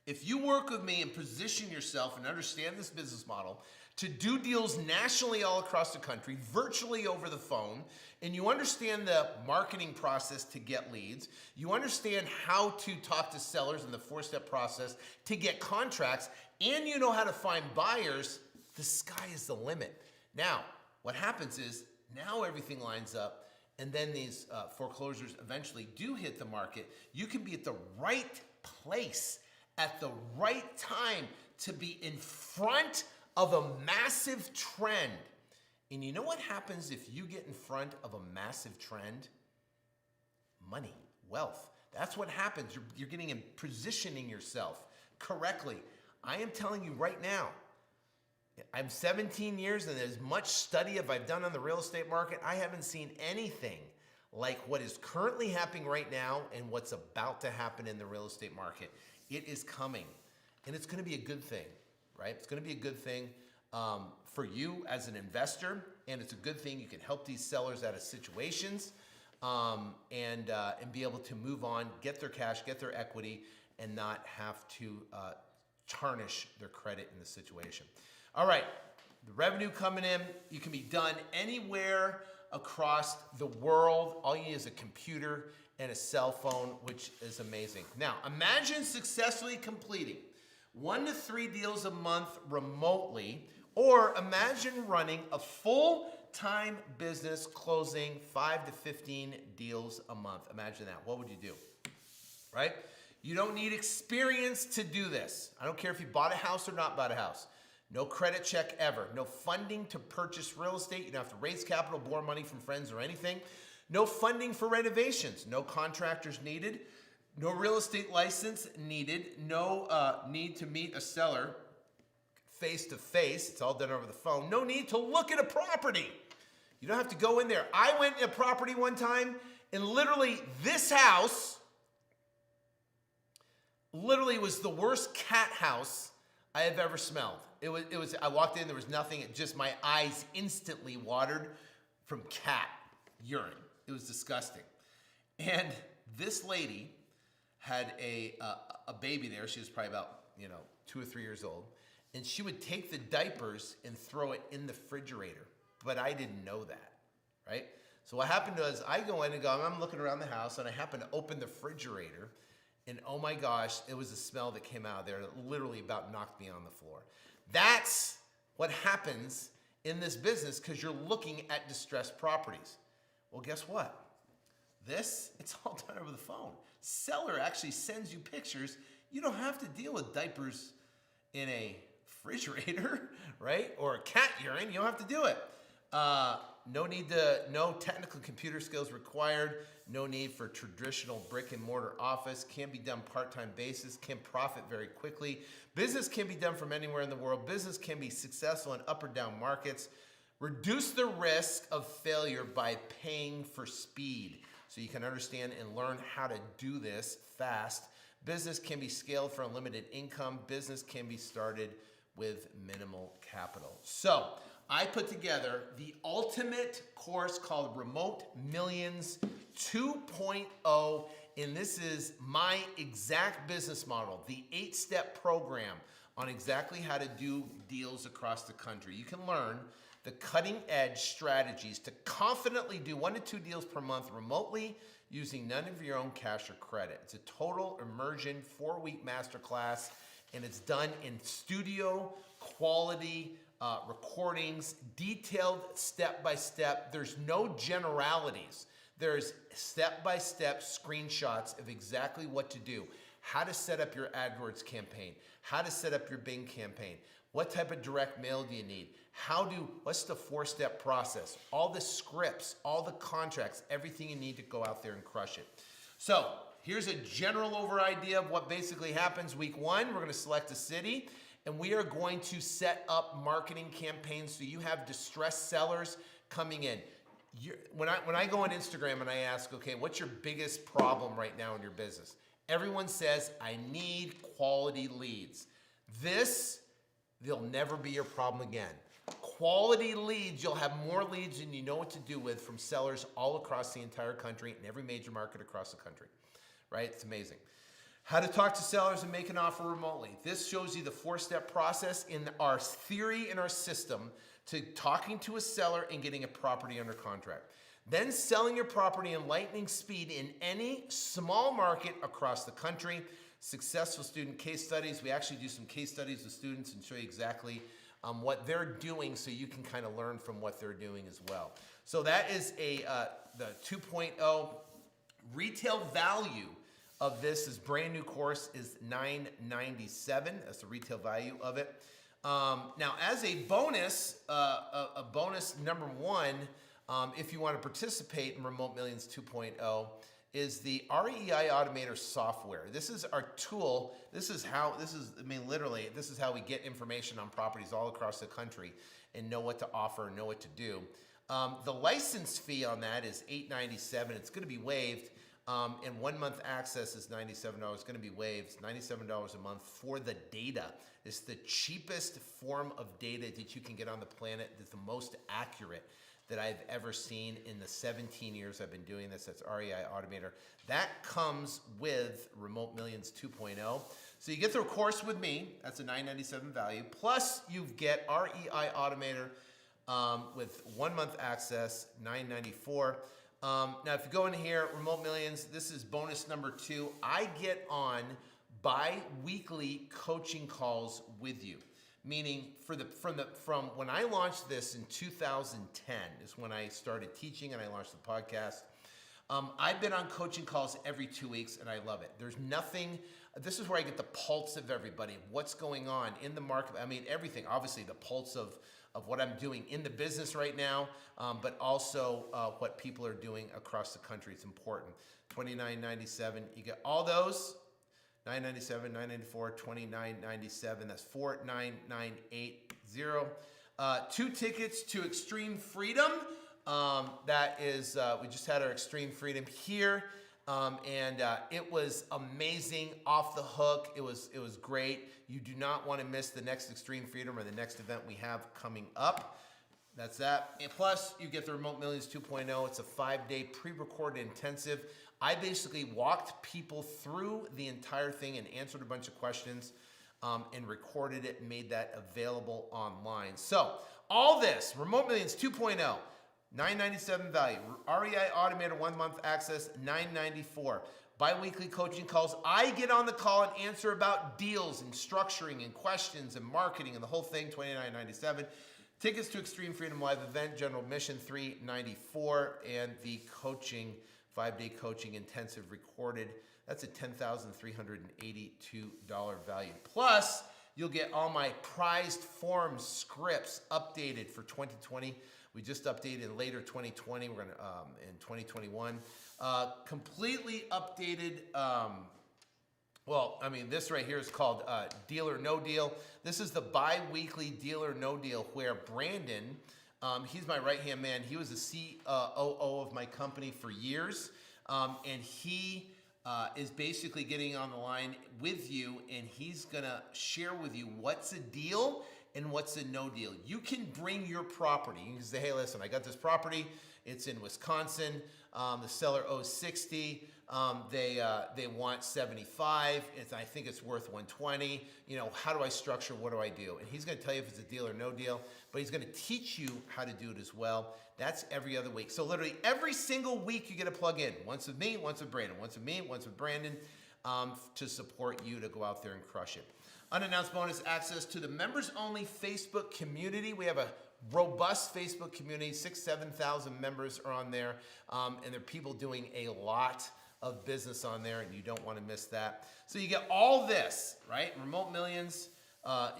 If you work with me and position yourself and understand this business model to do deals nationally all across the country, virtually over the phone, and you understand the marketing process to get leads, you understand how to talk to sellers in the 4-step process to get contracts, and you know how to find buyers, the sky is the limit. Now, what happens is, now everything lines up, and then these foreclosures eventually do hit the market. You can be at the right place at the right time to be in front of a massive trend. And you know what happens if you get in front of a massive trend? Money, wealth. That's what happens. You're getting in positioning yourself correctly. I am telling you right now, I'm 17 years, and as much study as I've done on the real estate market, I haven't seen anything like what is currently happening right now and what's about to happen in the real estate market. It is coming, and it's going to be a good thing, right? It's going to be a good thing for you as an investor, and it's a good thing you can help these sellers out of situations and be able to move on, get their cash, get their equity, and not have to tarnish their credit in the situation. All right, the revenue coming in, you can be done anywhere across the world. All you need is a computer and a cell phone, which is amazing. Now, imagine successfully completing 1 to 3 deals a month remotely, or imagine running a full-time business closing 5 to 15 deals a month. Imagine that. What would you do? Right? You don't need experience to do this. I don't care if you bought a house or not bought a house. No credit check ever. No funding to purchase real estate. You don't have to raise capital, borrow money from friends or anything. No funding for renovations. No contractors needed. No real estate license needed. No need to meet a seller face to face. It's all done over the phone. No need to look at a property. You don't have to go in there. I went in a property one time, And literally, this house literally was the worst cat house I have ever smelled. It was, I walked in, there was nothing. It just, my eyes instantly watered from cat urine. It was disgusting. And this lady had a baby there. She was probably about, 2 or 3 years old. And she would take the diapers and throw it in the refrigerator. But I didn't know that, right? So what happened was I go in and I'm looking around the house, and I happen to open the refrigerator, and oh my gosh, it was a smell that came out of there that literally about knocked me on the floor. That's what happens in this business because you're looking at distressed properties. Well, guess what? It's all done over the phone. Seller actually sends you pictures. You don't have to deal with diapers in a refrigerator, right? Or a cat urine. You don't have to do it. No technical computer skills required. No need for traditional brick and mortar office. Can be done part-time basis. Can profit very quickly. Business can be done from anywhere in the world. Business can be successful in up or down markets. Reduce the risk of failure by paying for speed. So you can understand and learn how to do this fast. Business can be scaled for unlimited income. Business can be started with minimal capital. So I put together the ultimate course called Remote Millions 2.0, and this is my exact business model, the 8-step program on exactly how to do deals across the country. You can learn the cutting-edge strategies to confidently do 1 to 2 deals per month remotely using none of your own cash or credit. It's a total immersion 4-week masterclass, and it's done in studio quality recordings, detailed step-by-step. There's no generalities. There's step-by-step screenshots of exactly what to do, how to set up your AdWords campaign, how to set up your Bing campaign, what type of direct mail do you need, what's the 4-step process, all the scripts, all the contracts, everything you need to go out there and crush it. So here's a general idea of what basically happens. Week 1, we're going to select a city, and we are going to set up marketing campaigns so you have distressed sellers coming in. When I go on Instagram and I ask, okay, what's your biggest problem right now in your business? Everyone says, I need quality leads. They'll never be your problem again. Quality leads, you'll have more leads than you know what to do with from sellers all across the entire country in every major market across the country, right? It's amazing. How to talk to sellers and make an offer remotely. This shows you the 4-step process in our theory and our system to talking to a seller and getting a property under contract. Then selling your property in lightning speed in any small market across the country. Successful student case studies. We actually do some case studies with students and show you exactly what they're doing so you can kind of learn from what they're doing as well. So that is the 2.0 retail value of this brand new course is $997. That's the retail value of it. Now, as a bonus number 1, if you want to participate in Remote Millions 2.0, is the REI Automator software. This is our tool. Literally, this is how we get information on properties all across the country and know what to offer and know what to do. The license fee on that is $897. It's going to be waived. And 1 month access is $97. It's going to be waived. It's $97 a month for the data. It's the cheapest form of data that you can get on the planet. That's the most accurate that I've ever seen in the 17 years I've been doing this. That's REI Automator. That comes with Remote Millions 2.0. So you get through a course with me. That's a $997 value. Plus you get REI Automator with 1 month access, $994. Now, if you go in here, Remote Millions, this is bonus number 2. I get on bi-weekly coaching calls with you. Meaning, from when I launched this in 2010 is when I started teaching and I launched the podcast. I've been on coaching calls every 2 weeks and I love it. There's nothing. This is where I get the pulse of everybody, what's going on in the market. I mean, everything. Obviously, the pulse of what I'm doing in the business right now, but also what people are doing across the country. It's important. $29.97. You get all those. $997, $994, $29.97. That's $49980. 2 tickets to Extreme Freedom. That is, we just had our Extreme Freedom here. It was amazing, off the hook. It was great. You do not want to miss the next Extreme Freedom or the next event we have coming up. That's that. And plus, you get the Remote Millions 2.0. It's a 5-day pre-recorded intensive. I basically walked people through the entire thing and answered a bunch of questions and recorded it and made that available online. So, all this, Remote Millions 2.0, $997 value. REI Automator 1-month access, $994. Bi-weekly coaching calls. I get on the call and answer about deals and structuring and questions and marketing and the whole thing, $29.97. Tickets to Extreme Freedom Live event, general admission, $394. And the coaching, 5-day coaching intensive recorded, that's a $10,382 value. Plus, you'll get all my prized form scripts updated for 2020. We just updated in later 2020. We're going to, in 2021. Completely updated. This right here is called Deal or No Deal. This is the bi-weekly Deal or No Deal where Brandon, he's my right-hand man. He was the COO of my company for years. And he is basically getting on the line with you, and he's going to share with you what's a deal and what's a no deal. You can bring your property. You can say, hey, listen, I got this property. It's in Wisconsin. The seller owes 60. They want 75. I think it's worth 120. How do I structure? What do I do? And he's going to tell you if it's a deal or no deal, but he's going to teach you how to do it as well. That's every other week. So literally every single week you get a plug in. Once with me, once with Brandon. Once with me, once with Brandon, to support you to go out there and crush it. Unannounced bonus access to the members-only Facebook community. We have a robust Facebook community. 7,000 members are on there, and there are people doing a lot of business on there, and you don't want to miss that. So you get all this, right? Remote Millions.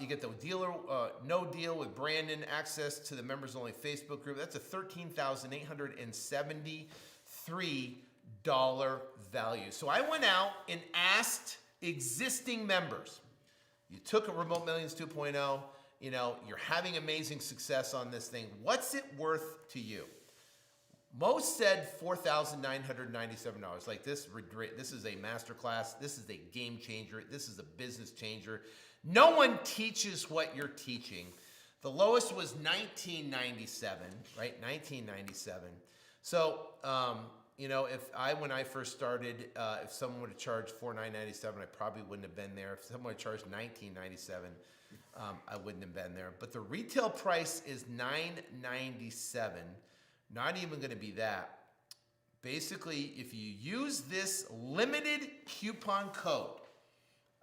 You get the deal or no deal with Brandon, access to the members-only Facebook group. That's a $13,873 value. So I went out and asked existing members. You took a Remote Millions 2.0, you're having amazing success on this thing. What's it worth to you? Most said $4,997. Like this is a masterclass. This is a game changer. This is a business changer. No one teaches what you're teaching. The lowest was $19.97, right? $19.97. So, when I first started, if someone would have charged $4,997, I probably wouldn't have been there. If someone would have charged $19.97, I wouldn't have been there. But the retail price is $9.97. Not even going to be that. Basically, if you use this limited coupon code,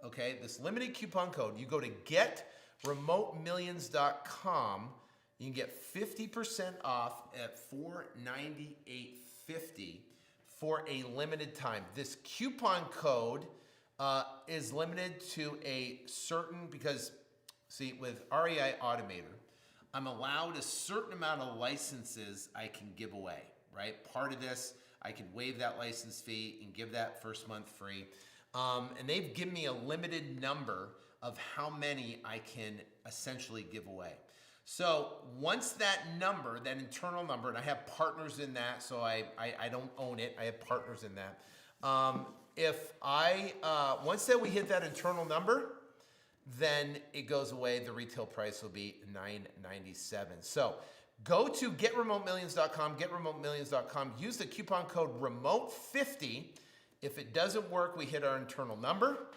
okay, this limited coupon code, you go to GetRemoteMillions.com, you can get 50% off at $498.50 for a limited time. This coupon code is limited to a certain, because see, with REI Automator, I'm allowed a certain amount of licenses I can give away, right? Part of this, I can waive that license fee and give that first month free. And they've given me a limited number of how many I can essentially give away. So once that number, that internal number, and I have partners in that, so I don't own it, I have partners in that. Once that we hit that internal number, then it goes away. The retail price will be $9.97. So go to GetRemoteMillions.com, GetRemoteMillions.com. Use the coupon code REMOTE50. If it doesn't work, we hit our internal number.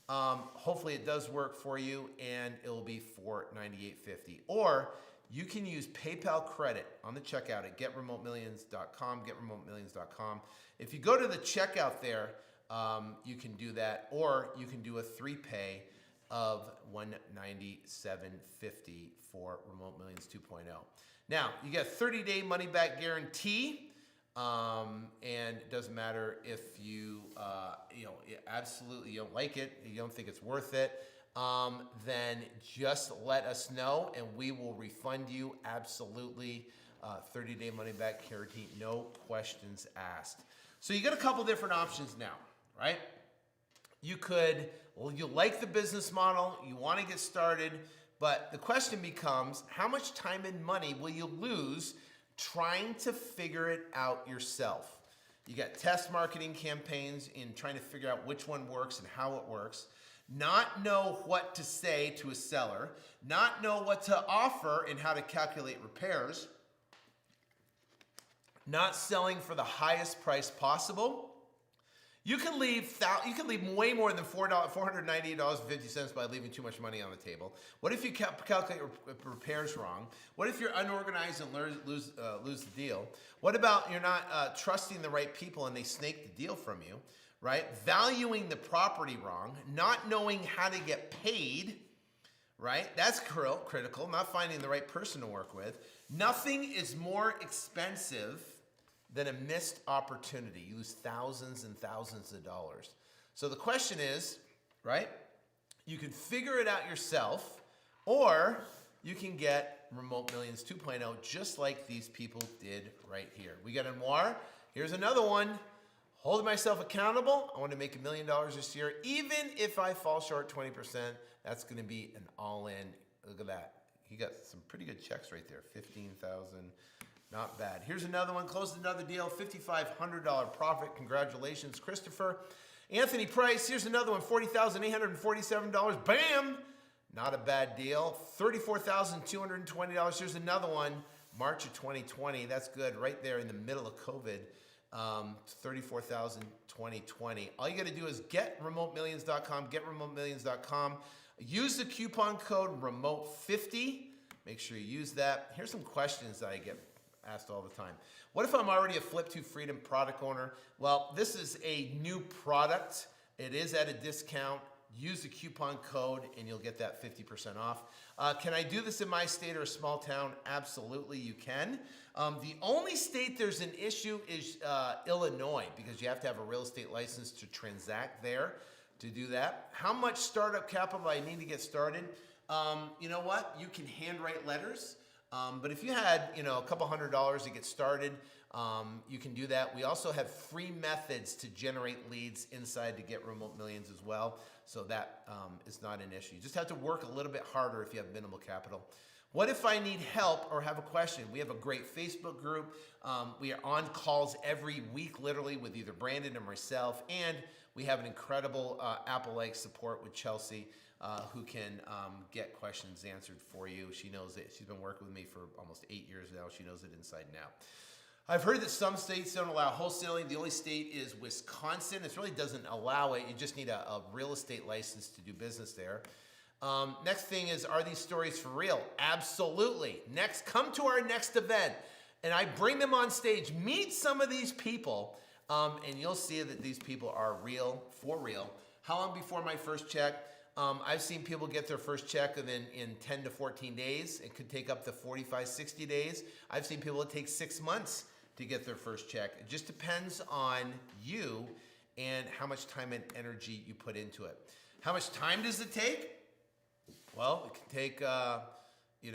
Hopefully it does work for you, and it'll be $498.50. Or you can use PayPal credit on the checkout at GetRemoteMillions.com, GetRemoteMillions.com. If you go to the checkout there, you can do that, or you can do a 3-pay of $197.50 for Remote Millions 2.0. Now, you get a 30-day money-back guarantee, and it doesn't matter if you, absolutely you don't like it, you don't think it's worth it, then just let us know, and we will refund you absolutely. 30-day money-back guarantee, no questions asked. So you got a couple different options now, right? You like the business model, you want to get started, but the question becomes, how much time and money will you lose trying to figure it out yourself. You got test marketing campaigns in trying to figure out which one works and how it works. Not know what to say to a seller. Not know what to offer and how to calculate repairs. Not selling for the highest price possible. You can leave way more than $498.50 by leaving too much money on the table. What if you calculate repairs wrong? What if you're unorganized and lose the deal? What about you're not trusting the right people and they snake the deal from you, right? Valuing the property wrong, not knowing how to get paid, right? That's critical, not finding the right person to work with. Nothing is more expensive than a missed opportunity. You lose thousands and thousands of dollars. So the question is, right? You can figure it out yourself, or you can get Remote Millions 2.0 just like these people did right here. We got a Noir. Here's another one. Holding myself accountable. I want to make $1 million this year. Even if I fall short 20%, that's going to be an all-in. Look at that. He got some pretty good checks right there. 15,000. Not bad. Here's another one. Closed another deal. $5,500 profit. Congratulations, Christopher. Anthony Price. Here's another one. $40,847. Bam! Not a bad deal. $34,220. Here's another one. March of 2020. That's good. Right there in the middle of COVID. $34,000 2020. All you got to do is getremotemillions.com. Getremotemillions.com. Use the coupon code REMOTE50. Make sure you use that. Here's some questions that I get asked all the time. What if I'm already a Flip to Freedom product owner? Well, this is a new product. It is at a discount. Use the coupon code and you'll get that 50% off. Can I do this in my state or a small town? Absolutely, you can. The only state there's an issue is Illinois, because you have to have a real estate license to transact there to do that. How much startup capital I need to get started? You know what? You can handwrite letters. But if you had, a couple $100 to get started, you can do that. We also have free methods to generate leads inside to get Remote Millions as well. So that is not an issue. You just have to work a little bit harder if you have minimal capital. What if I need help or have a question? We have a great Facebook group. We are on calls every week, literally, with either Brandon or myself. And we have an incredible Apple-like support with Chelsea, who can get questions answered for you. She knows it. She's been working with me for almost 8 years now. She knows it inside and out. I've heard that some states don't allow wholesaling. The only state is Wisconsin. It really doesn't allow it. You just need a real estate license to do business there. Next thing is, are these stories for real? Absolutely. Next, come to our next event, and I bring them on stage. Meet some of these people, and you'll see that these people are real, for real. How long before my first check? I've seen people get their first check in 10 to 14 days. It could take up to 45, 60 days. I've seen people it takes 6 months to get their first check. It just depends on you and how much time and energy you put into it. How much time does it take? Well, it can take, if you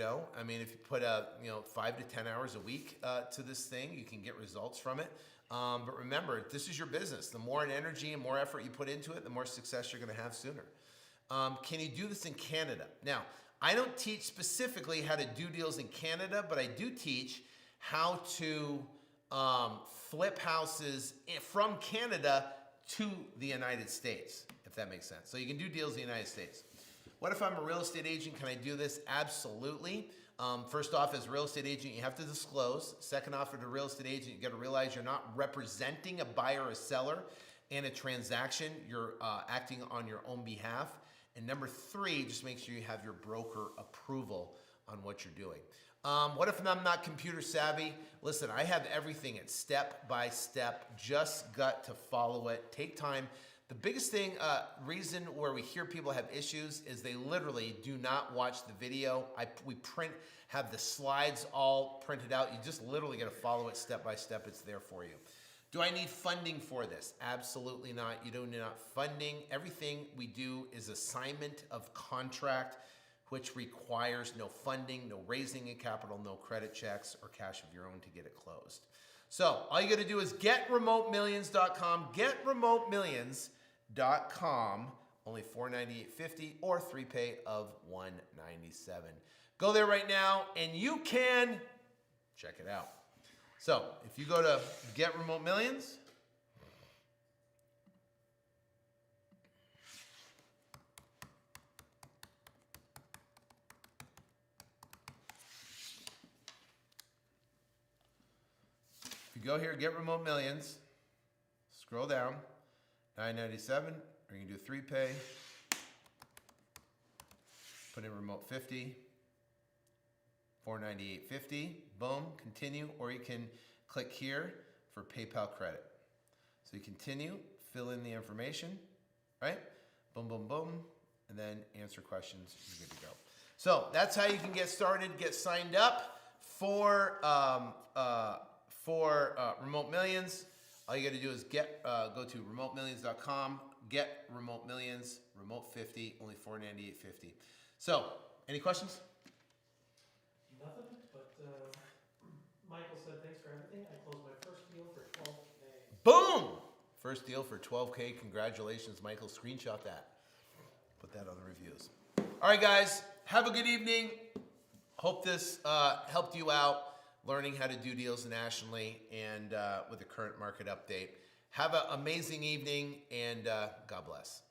put 5 to 10 hours a week to this thing, you can get results from it. But remember, this is your business. The more energy and more effort you put into it, the more success you're going to have sooner. Can you do this in Canada? Now, I don't teach specifically how to do deals in Canada, but I do teach how to flip houses from Canada to the United States, if that makes sense. So you can do deals in the United States. What if I'm a real estate agent? Can I do this? Absolutely. First off, as a real estate agent, you have to disclose. Second off, as a real estate agent, you got to realize you're not representing a buyer or a seller in a transaction. You're acting on your own behalf. And number 3, just make sure you have your broker approval on what you're doing. What if I'm not computer savvy? Listen, I have everything. It's step by step. Just got to follow it. Take time. The biggest reason where we hear people have issues is they literally do not watch the video. We have the slides all printed out. You just literally got to follow it step by step. It's there for you. Do I need funding for this? Absolutely not. You don't need funding. Everything we do is assignment of contract, which requires no funding, no raising of capital, no credit checks, or cash of your own to get it closed. So all you got to do is getremotemillions.com, getremotemillions.com, only $498.50 or 3 pay of $197. Go there right now and you can check it out. So if you go to Get Remote Millions, if you go here, Get Remote Millions, scroll down, $9.97, or you can do 3Pay, put in Remote 50, $498.50, boom, continue, or you can click here for PayPal credit. So you continue, fill in the information, right? Boom, boom, boom, and then answer questions, you're good to go. So that's how you can get started, get signed up for Remote Millions. All you got to do is go to remotemillions.com, get Remote Millions, Remote 50, only $498.50. So, any questions? Nothing, but Michael said thanks for everything. I closed my first deal for 12K. Boom! First deal for 12K. Congratulations, Michael. Screenshot that. Put that on the reviews. All right, guys. Have a good evening. Hope this helped you out learning how to do deals nationally and with the current market update. Have an amazing evening, and God bless.